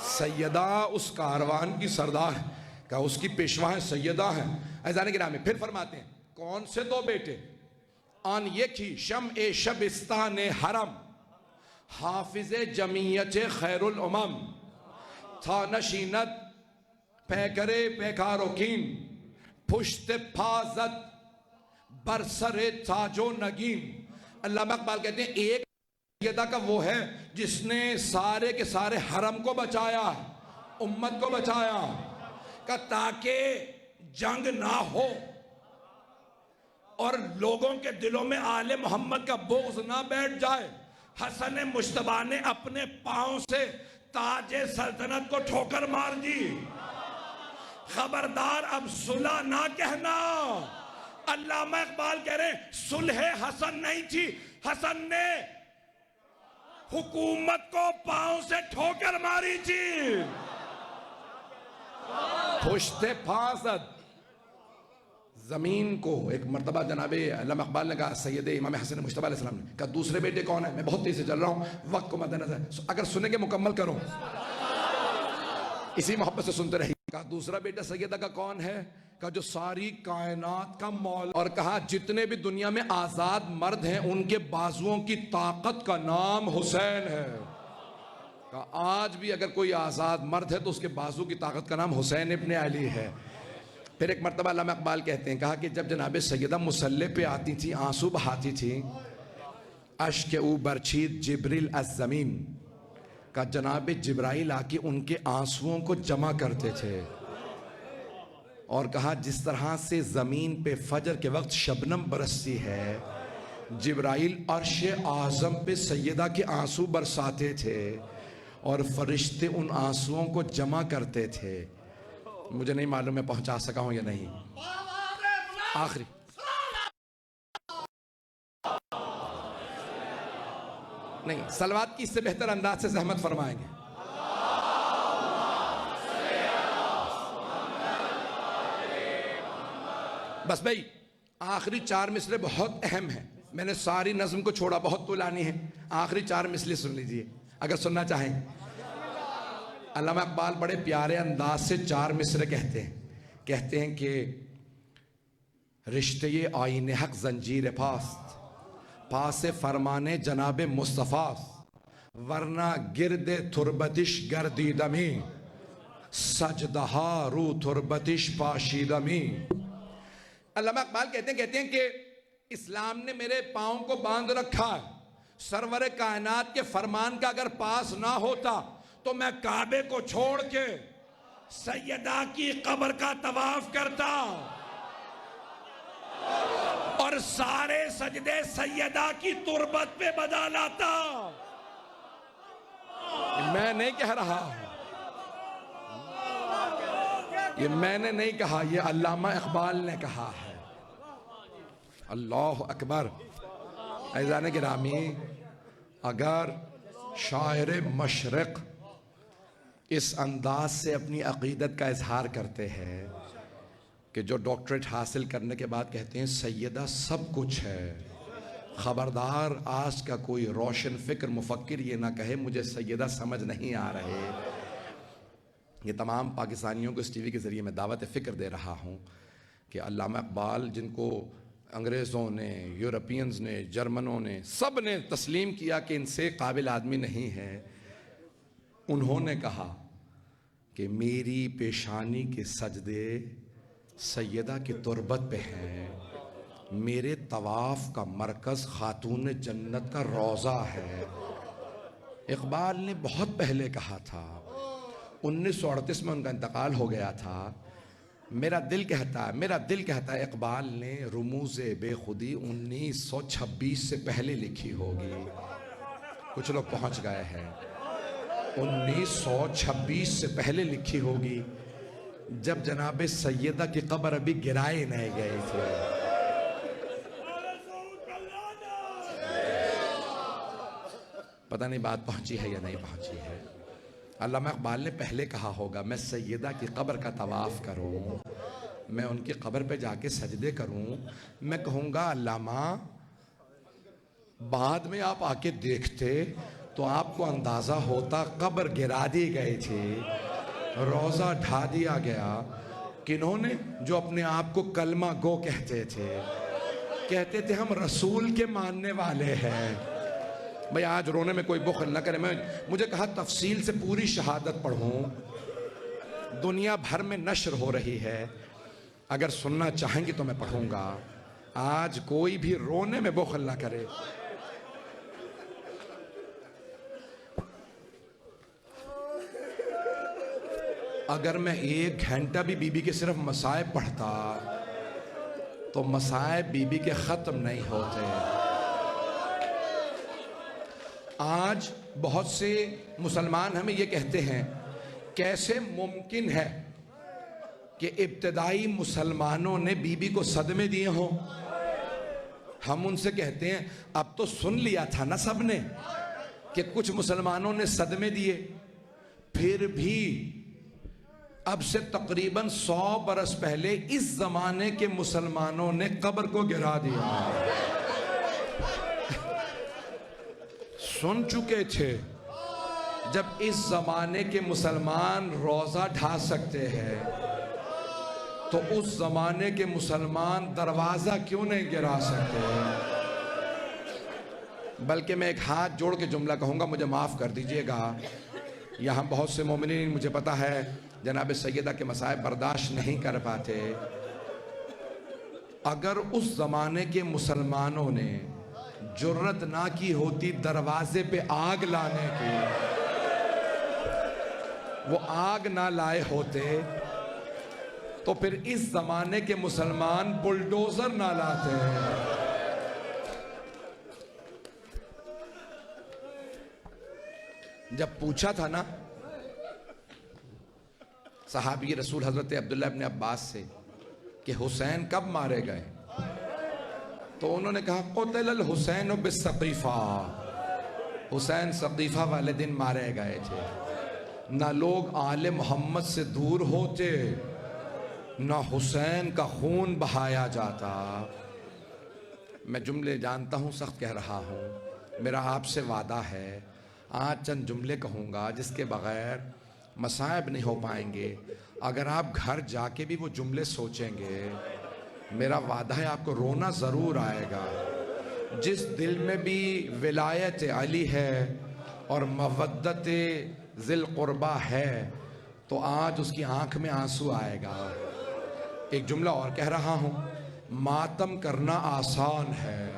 سیدہ اس کاروان کی سردار ہے، کہ اس کی پیشوا ہے سیدہ ہے. عزیزان گرامی پھر فرماتے ہیں کون سے دو بیٹے؟ آن یکی شمع شبستان حرم حافظ جمعیت خیر الامم تھا نشینت پیکرے پیکاروکین پشت پازت برسر تاج و نگین. علامہ اقبال کہتے ہیں ایک سیدہ کا وہ ہے جس نے سارے کے سارے حرم کو بچایا، امت کو بچایا، کہ تاکہ جنگ نہ ہو اور لوگوں کے دلوں میں آل محمد کا بغض نہ بیٹھ جائے. حسن مجتبیٰ نے اپنے پاؤں سے تاج سلطنت کو ٹھوکر مار دی. خبردار اب صلح نہ کہنا، علامہ اقبال کہہ رہے ہیں صلح حسن نہیں تھی، حسن نے حکومت کو پاؤں سے ٹھوکر ماری تھی. پشت پھانسد زمین کو. ایک مرتبہ جناب علامہ اقبال نے کہا سید امام حسن مجتبی علیہ السلام نے کہا دوسرے بیٹے کون ہیں؟ میں بہت تیز سے چل رہا ہوں، وقت کو مد نظر اگر سنیں گے مکمل کرو، اسی محبت سے سنتے رہیے. کہا دوسرا بیٹا سیدہ کا کون ہے؟ کہا جو ساری کائنات کا مولا. اور کہا جتنے بھی دنیا میں آزاد مرد ہیں ان کے بازوؤں کی طاقت کا نام حسین ہے. کہا آج بھی اگر کوئی آزاد مرد ہے تو اس کے بازو کی طاقت کا نام حسین ابن علی ہے. پھر ایک مرتبہ علامہ اقبال کہتے ہیں، کہا کہ جب جناب سیدہ مصلی پہ آتی تھی آنسو بہاتی تھی، اشک او برچید جبریل از زمین، کہ جناب جبرائیل آ کے ان کے آنسوؤں کو جمع کرتے تھے. اور کہا جس طرح سے زمین پہ فجر کے وقت شبنم برستی ہے، جبرائیل عرش اعظم پہ سیدہ کے آنسو برساتے تھے اور فرشتے ان آنسوؤں کو جمع کرتے تھے. مجھے نہیں معلوم میں پہنچا سکا ہوں یا نہیں. آخری نہیں، صلوات کی اس سے بہتر انداز سے زحمت فرمائیں گے. بس بھائی آخری 4 مصرے بہت اہم ہیں. میں نے ساری نظم کو چھوڑا، بہت طولانی ہے. آخری 4 مصرے سن لیجئے اگر سننا چاہیں. علامہ اقبال بڑے پیارے انداز سے 4 مصرے کہتے ہیں کہ رشتے آئین حق زنجیر پاست، پاس فرمانے جناب مصطفیٰ، ورنہ گرد تربتش گردیدمی، سجدہا رو تربتش پاشیدمی. علامہ اقبال کہتے ہیں کہ اسلام نے میرے پاؤں کو باندھ رکھا ہے. سرور کائنات کے فرمان کا اگر پاس نہ ہوتا تو میں کعبے کو چھوڑ کے سیدہ کی قبر کا طواف کرتا اور سارے سجدے سیدہ کی تربت پہ بدا لاتا. میں نہیں کہہ رہا، یہ میں نے نہیں کہا، یہ علامہ اقبال نے کہا ہے. اللہ اکبر. عزیزان گرامی، اگر شاعر مشرق اس انداز سے اپنی عقیدت کا اظہار کرتے ہیں کہ جو ڈاکٹریٹ حاصل کرنے کے بعد کہتے ہیں سیدہ سب کچھ ہے، خبردار آج کا کوئی روشن فکر مفکر یہ نہ کہے مجھے سیدہ سمجھ نہیں آ رہے. یہ تمام پاکستانیوں کو اس ٹی وی کے ذریعے میں دعوت فکر دے رہا ہوں کہ علامہ اقبال جن کو انگریزوں نے، یورپینز نے، جرمنوں نے، سب نے تسلیم کیا کہ ان سے قابل آدمی نہیں ہے، انہوں نے کہا کہ میری پیشانی کے سجدے سیدہ کی تربت پہ ہیں، میرے طواف کا مرکز خاتون جنت کا روضہ ہے. اقبال نے بہت پہلے کہا تھا، 1938 میں ان کا انتقال ہو گیا تھا. میرا دل کہتا ہے اقبال نے رموز بے خودی 1926 سے پہلے لکھی ہوگی. کچھ لوگ پہنچ گئے ہیں. 1926 سے پہلے لکھی ہوگی جب جناب سیدہ کی قبر ابھی گرائے نہیں گئے تھے. پتہ نہیں بات پہنچی ہے یا نہیں پہنچی ہے. علامہ اقبال نے پہلے کہا ہوگا میں سیدہ کی قبر کا طواف کروں، میں ان کی قبر پہ جا کے سجدے کروں. میں کہوں گا علامہ بعد میں آپ آ کے دیکھتے تو آپ کو اندازہ ہوتا قبر گرا دی گئی تھی، روضہ ڈھا دیا گیا. کنہوں نے؟ جو اپنے آپ کو کلمہ گو کہتے تھے ہم رسول کے ماننے والے ہیں. بھئی آج رونے میں کوئی بخل نہ کرے. مجھے کہا تفصیل سے پوری شہادت پڑھوں، دنیا بھر میں نشر ہو رہی ہے، اگر سننا چاہیں گی تو میں پڑھوں گا. آج کوئی بھی رونے میں بخل نہ کرے. اگر میں 1 گھنٹہ بھی بی بی کے صرف مصائب پڑھتا تو مصائب بی بی کے ختم نہیں ہوتے. آج بہت سے مسلمان ہمیں یہ کہتے ہیں کیسے ممکن ہے کہ ابتدائی مسلمانوں نے بی بی کو صدمے دیے ہوں. ہم ان سے کہتے ہیں اب تو سن لیا تھا نا سب نے کہ کچھ مسلمانوں نے صدمے دیے، پھر بھی اب سے تقریباً 100 برس پہلے اس زمانے کے مسلمانوں نے قبر کو گرا دیا. سن چکے تھے جب اس زمانے کے مسلمان روزہ ڈھا سکتے ہیں تو اس زمانے کے مسلمان دروازہ کیوں نہیں گرا سکتے؟ بلکہ میں ایک ہاتھ جوڑ کے جملہ کہوں گا، مجھے معاف کر دیجئے گا، یہاں بہت سے مومنین مجھے پتا ہے جناب سیدہ کے مسائب برداشت نہیں کر پاتے. اگر اس زمانے کے مسلمانوں نے جرت نہ کی ہوتی دروازے پہ آگ لانے کی، وہ آگ نہ لائے ہوتے تو پھر اس زمانے کے مسلمان بلڈوزر نہ لاتے. جب پوچھا تھا نا صحابی رسول حضرت عبداللہ ابن عباس سے کہ حسین کب مارے گئے، تو انہوں نے کہا قتل الحسین بالسقیفہ، حسین سقیفہ والے دن مارے گئے تھے. نہ لوگ آل محمد سے دور ہوتے، نہ حسین کا خون بہایا جاتا. میں جملے جانتا ہوں سخت کہہ رہا ہوں، میرا آپ سے وعدہ ہے آج چند جملے کہوں گا جس کے بغیر مصائب نہیں ہو پائیں گے. اگر آپ گھر جا کے بھی وہ جملے سوچیں گے، میرا وعدہ ہے آپ کو رونا ضرور آئے گا. جس دل میں بھی ولایت علی ہے اور مودت ذی القربہ ہے تو آج اس کی آنکھ میں آنسو آئے گا. ایک جملہ اور کہہ رہا ہوں، ماتم کرنا آسان ہے،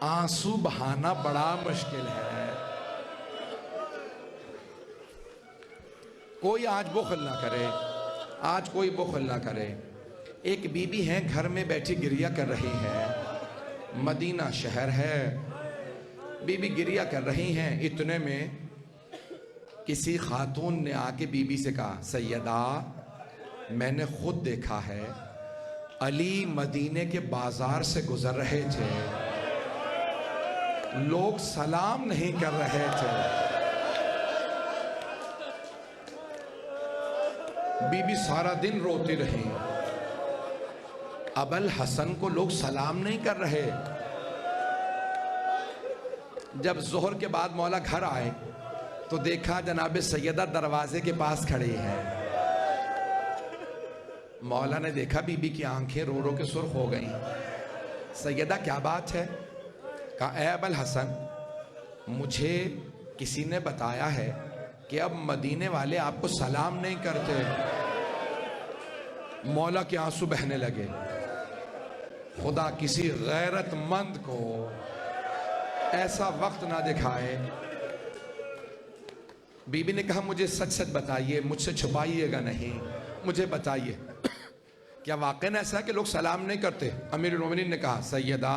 آنسو بہانا بڑا مشکل ہے. کوئی آج بخل نہ کرے، آج کوئی بخل نہ کرے. ایک بی بی ہیں گھر میں بیٹھی گریہ کر رہی ہے، مدینہ شہر ہے، بی بی گریہ کر رہی ہیں. اتنے میں کسی خاتون نے آ کے بی بی سے کہا سیدہ میں نے خود دیکھا ہے علی مدینے کے بازار سے گزر رہے تھے، لوگ سلام نہیں کر رہے تھے. بی بی سارا دن روتی رہی، ابو الحسن کو لوگ سلام نہیں کر رہے. جب ظہر کے بعد مولا گھر آئے تو دیکھا جناب سیدہ دروازے کے پاس کھڑی ہے. مولا نے دیکھا بی بی کی آنکھیں رو رو کے سرخ ہو گئیں. سیدہ کیا بات ہے؟ کہا اے ابو الحسن مجھے کسی نے بتایا ہے کہ اب مدینے والے آپ کو سلام نہیں کرتے. مولا کے آنسو بہنے لگے. خدا کسی غیرت مند کو ایسا وقت نہ دکھائے. بی بی نے کہا مجھے سچ سچ بتائیے، مجھ سے چھپائیے گا نہیں، مجھے بتائیے کیا واقعاً ایسا ہے کہ لوگ سلام نہیں کرتے؟ امیر المومنین نے کہا سیدہ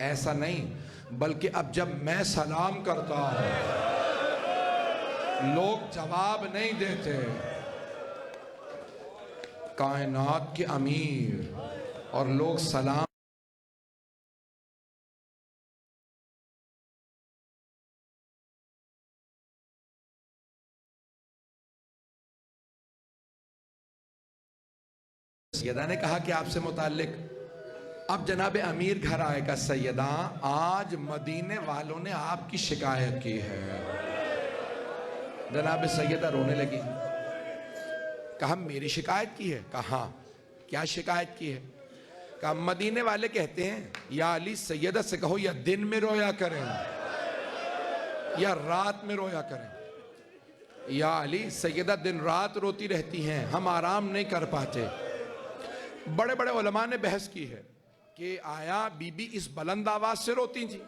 ایسا نہیں، بلکہ اب جب میں سلام کرتا ہوں لوگ جواب نہیں دیتے. کائنات کے امیر اور لوگ سلام سیدہ نے کہا کہ آپ سے متعلق اب جناب امیر گھر آئے گا سیدہ آج مدینے والوں نے آپ کی شکایت کی ہے. جناب سیدہ رونے لگی. کہا میری شکایت کی ہے؟ کہا ہاں. کیا شکایت کی ہے؟ کہا مدینے والے کہتے ہیں یا علی سیدہ سے کہو یا دن میں رویا کریں یا رات میں رویا کریں. یا علی سیدہ دن رات روتی رہتی ہیں، ہم آرام نہیں کر پاتے. بڑے بڑے علماء نے بحث کی ہے کہ آیا بی بی اس بلند آواز سے روتی تھی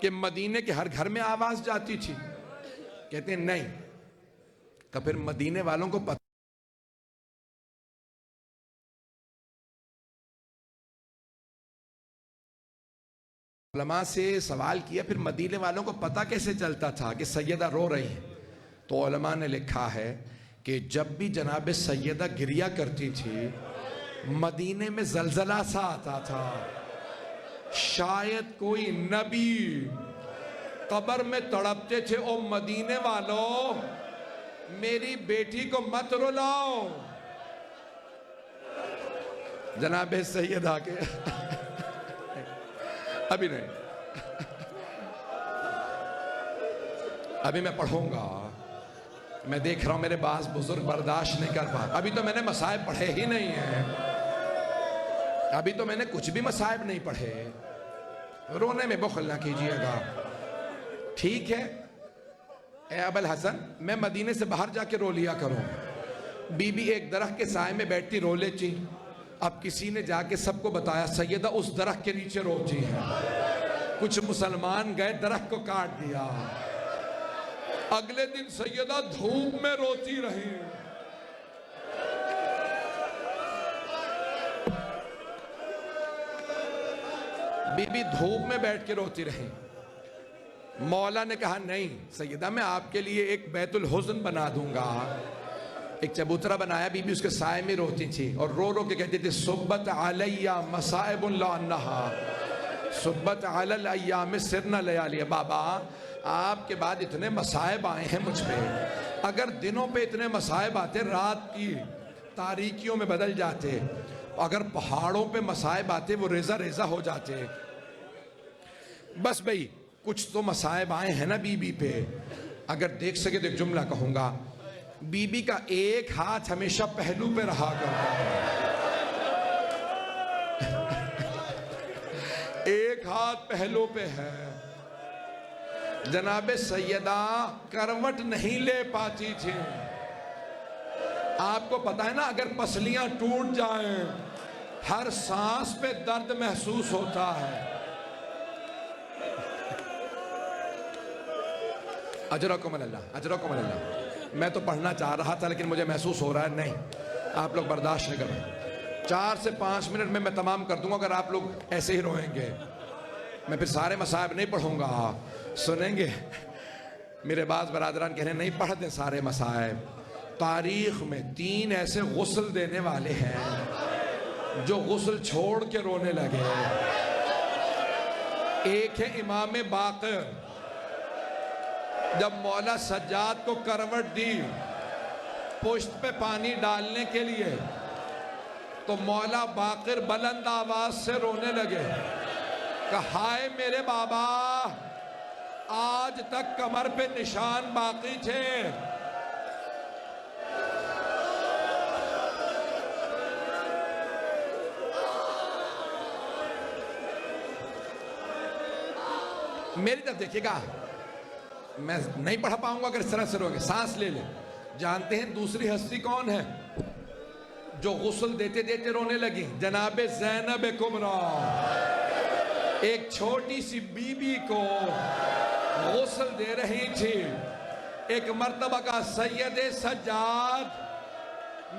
کہ مدینے کے ہر گھر میں آواز جاتی تھی؟ کہتے ہیں نہیں. کہ پھر مدینے والوں کو پتہ علماء سے سوال کیا پھر مدینے والوں کو پتہ کیسے چلتا تھا کہ سیدہ رو رہی ہیں؟ تو علماء نے لکھا ہے کہ جب بھی جناب سیدہ گریہ کرتی تھی مدینے میں زلزلہ سا آتا تھا، شاید کوئی نبی قبر میں تڑپتے تھے، او مدینے والوں میری بیٹی کو مت رلاؤ. جناب سیدہ کے ابھی نہیں، ابھی میں پڑھوں گا. میں دیکھ رہا ہوں میرے بعض بزرگ برداشت نہیں کر پا. ابھی تو میں نے مصائب پڑھے ہی نہیں ہیں، ابھی تو میں نے کچھ بھی مصائب نہیں پڑھے. رونے میں بخل نہ کیجئے گا، ٹھیک ہے؟ اے ابوالحسن میں مدینے سے باہر جا کے رو لیا کروں. بی بی ایک درخت کے سائے میں بیٹھتی رو لیتی. اب کسی نے جا کے سب کو بتایا سیدہ اس درخت کے نیچے روتی ہے. کچھ مسلمان گئے درخت کو کاٹ دیا. اگلے دن سیدہ دھوپ میں روتی رہی. بی بی دھوپ میں بیٹھ کے روتی رہی. مولا نے کہا نہیں سیدہ میں آپ کے لیے ایک بیت الحزن بنا دوں گا. ایک چبوترا بنایا، بی بی اس کے سائے میں روتی تھی اور رو رو کے کہتی تھی صبت علیہ مصائب لعنہا صبت علی الایام سرنا لیالی. بابا آپ کے بعد اتنے مصائب آئے ہیں مجھ پہ، اگر دنوں پہ اتنے مصائب آتے رات کی تاریکیوں میں بدل جاتے، اگر پہاڑوں پہ مصائب آتے وہ ریزہ ریزہ ہو جاتے. بس بھئی کچھ تو مصائب آئے ہیں نا بی بی پہ. اگر دیکھ سکے تو ایک جملہ کہوں گا، بی بی کا ایک ہاتھ ہمیشہ پہلو پہ رہا کرتا ہے، ایک ہاتھ پہلو پہ ہے. جناب سیدہ کروٹ نہیں لے پاتی تھی. آپ کو پتا ہے نا اگر پسلیاں ٹوٹ جائیں ہر سانس پہ درد محسوس ہوتا ہے. اجرکم اللہ اجرکم اللہ. میں تو پڑھنا چاہ رہا تھا لیکن مجھے محسوس ہو رہا ہے نہیں، آپ لوگ برداشت نہیں کر رہے. 4 سے 5 منٹ میں تمام کر دوں گا. اگر آپ لوگ ایسے ہی روئیں گے میں پھر سارے مصائب نہیں پڑھوں گا. سنیں گے میرے بعض برادران کہنے نہیں پڑھ دیں سارے مصائب. تاریخ میں 3 ایسے غسل دینے والے ہیں جو غسل چھوڑ کے رونے لگے. ایک ہے امام باقر، جب مولا سجاد کو کروٹ دی پشت پہ پانی ڈالنے کے لیے تو مولا باقر بلند آواز سے رونے لگے کہ ہائے میرے بابا آج تک کمر پہ نشان باقی تھے. میری طرف دیکھیے گا، میں نہیں پڑھا پاؤں گا اگر اس طرح سے روگے. سانس لے لیں. جانتے ہیں دوسری ہستی کون ہے جو غسل دیتے دیتے رونے لگی؟ جناب زینب کبریٰ. ایک چھوٹی سی بی بی کو غسل دے رہی تھی. ایک مرتبہ کا سید سجاد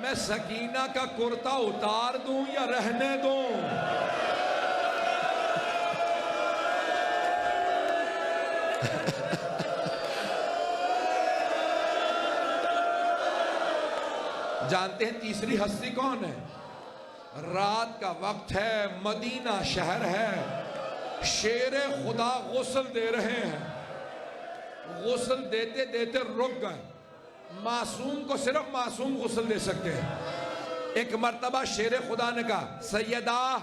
میں سکینہ کا کرتا اتار دوں یا رہنے دوں؟ جانتے ہیں تیسری ہستی کون ہے؟ رات کا وقت ہے، مدینہ شہر ہے، شیر خدا غسل دے رہے ہیں. غسل دیتے دیتے رک گئے. معصوم کو صرف معصوم غسل دے سکتے ہیں. ایک مرتبہ شیر خدا نے کہا سیدہ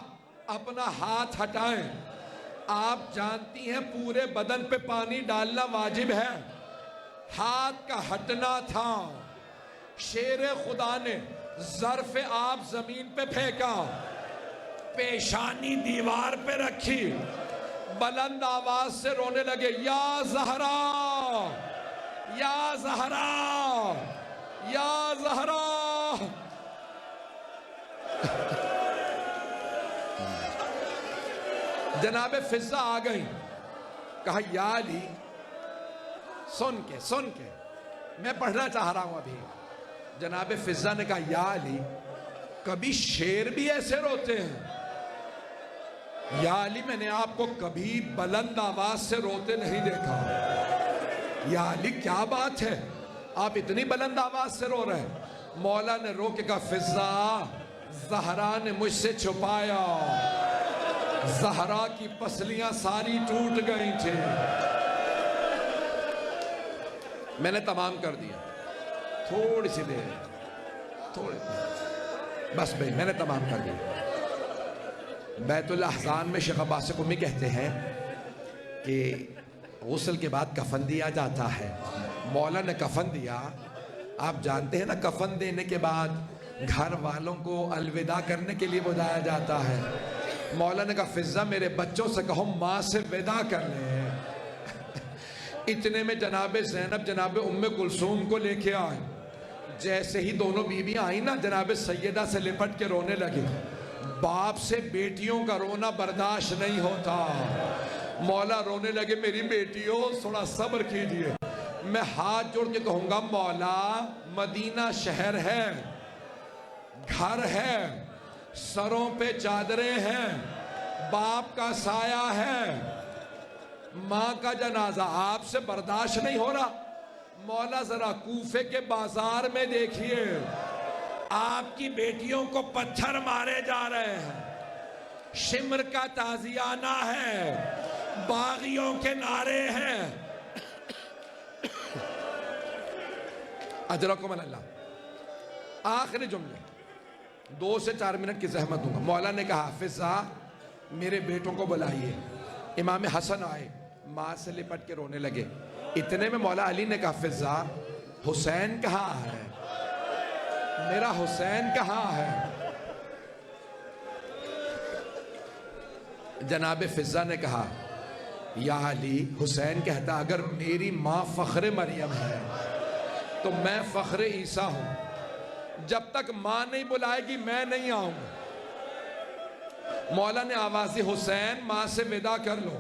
اپنا ہاتھ ہٹائیں. آپ جانتی ہیں پورے بدن پہ پانی ڈالنا واجب ہے. ہاتھ کا ہٹنا تھا. شیر خدا نے ظرف آب زمین پہ پھینکا، پیشانی دیوار پہ رکھی، بلند آواز سے رونے لگے یا زہرا یا زہرا یا زہرا. جناب فضہ آ گئی. کہا یا علی سن کے میں پڑھنا چاہ رہا ہوں ابھی. جناب فضہ نے کہا یا علی کبھی شیر بھی ایسے روتے ہیں؟ یا علی میں نے آپ کو کبھی بلند آواز سے روتے نہیں دیکھا. یا علی کیا بات ہے؟ آپ اتنی بلند آواز سے رو رہے ہیں. مولا نے رو کے کہا فضا زہرا نے مجھ سے چھپایا. زہرا کی پسلیاں ساری ٹوٹ گئی تھی. میں نے تمام کر دیا. تھوڑی سی دیر بس بھئی میں نے تمام کر دیا. بیت الاحزان میں شیخ عباس قمی کہتے ہیں کہ غسل کے بعد کفن دیا جاتا ہے. مولا نے کفن دیا. آپ جانتے ہیں نا کفن دینے کے بعد گھر والوں کو الوداع کرنے کے لیے بلایا جاتا ہے. مولا نے کہا فضا میرے بچوں سے کہو ماں سے وداع کر لیں. اتنے میں جناب زینب جناب ام کلثوم کو لے کے آئے. جیسے ہی دونوں بیویاں آئیں نا جناب سیدہ سے لپٹ کے رونے لگے. باپ سے بیٹیوں کا رونا برداشت نہیں ہوتا. مولا رونے لگے میری بیٹیوں تھوڑا صبر کیجئے. میں ہاتھ جوڑ کے کہوں گا مولا مدینہ شہر ہے, گھر ہے, سروں پہ چادریں ہیں, باپ کا سایہ ہے, ماں کا جنازہ آپ سے برداشت نہیں ہو رہا. مولا ذرا کوفے کے بازار میں دیکھیے آپ کی بیٹیوں کو پتھر مارے جا رہے ہیں, شمر کا تازیانہ ہے, باغیوں کے نعرے ہیں. اجرکم اللہ. آخری جملے 2 سے 4 منٹ کی زحمت دوں گا. مولا نے کہا فضا میرے بیٹوں کو بلائیے. امام حسن آئے, ماں سے لپٹ کے رونے لگے. اتنے میں مولا علی نے کہا فضا حسین کہاں ہے, میرا حسین کہاں ہے. جناب فضا نے کہا یا علی حسین کہتا اگر میری ماں فخر مریم ہے تو میں فخر عیسیٰ ہوں. جب تک ماں نہیں بلائے گی میں نہیں آؤں گا. مولا نے آواز دی حسین ماں سے وداع کر لو.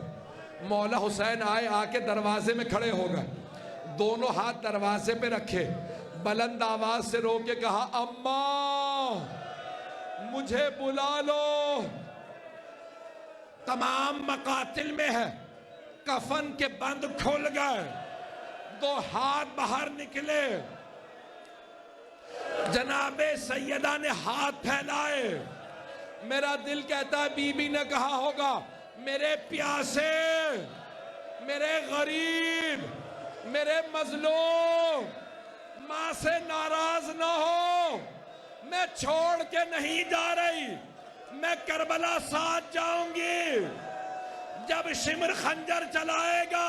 مولا حسین آئے, آ کے دروازے میں کھڑے ہو گئے. دونوں ہاتھ دروازے پہ رکھے, بلند آواز سے رو کے کہا اماں مجھے بلا لو. تمام مقاتل میں ہے, کفن کے بند کھل گئے, 2 ہاتھ باہر نکلے. جناب سیدہ نے ہاتھ پھیلائے. میرا دل کہتا ہے بی بی نے کہا ہوگا میرے پیاسے, میرے غریب, میرے مظلوم, ماں سے ناراض نہ ہو, میں چھوڑ کے نہیں جا رہی, میں کربلا ساتھ جاؤں گی. جب شمر خنجر چلائے گا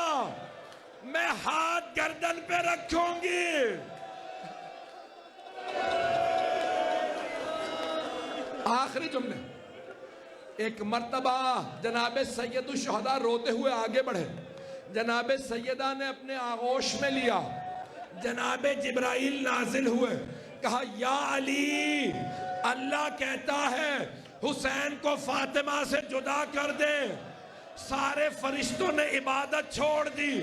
میں ہاتھ گردن پہ رکھوں گی. آخری جملے. ایک مرتبہ جناب سید الشہداء روتے ہوئے آگے بڑھے. جناب سیدہ نے اپنے آغوش میں لیا. جناب جبرائیل نازل ہوئے, کہا یا علی اللہ کہتا ہے حسین کو فاطمہ سے جدا کر دے. سارے فرشتوں نے عبادت چھوڑ دی.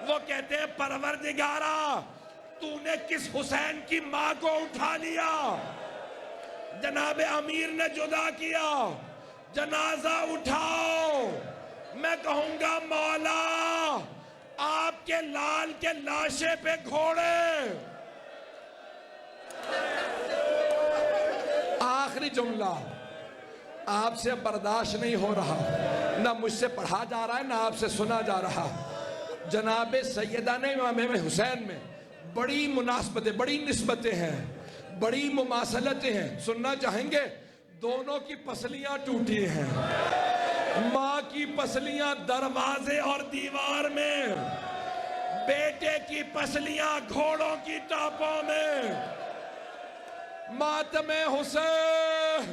وہ کہتے ہیں پروردگارا تو نے کس حسین کی ماں کو اٹھا لیا. جناب امیر نے جدا کیا, جنازہ اٹھاؤ. میں کہوں گا مولا آپ کے لال کے لاشے پہ گھوڑے. آخری جملہ. آپ سے برداشت نہیں ہو رہا, نہ مجھ سے پڑھا جا رہا ہے نہ آپ سے سنا جا رہا. جناب سیدہ نے امام حسین میں بڑی مناسبتیں, بڑی نسبتیں ہیں, بڑی مماثلتیں ہیں. سننا چاہیں گے؟ دونوں کی پسلیاں ٹوٹی ہیں. ماں کی پسلیاں دروازے اور دیوار میں, بیٹے کی پسلیاں گھوڑوں کی ٹاپوں میں. ماتم حسین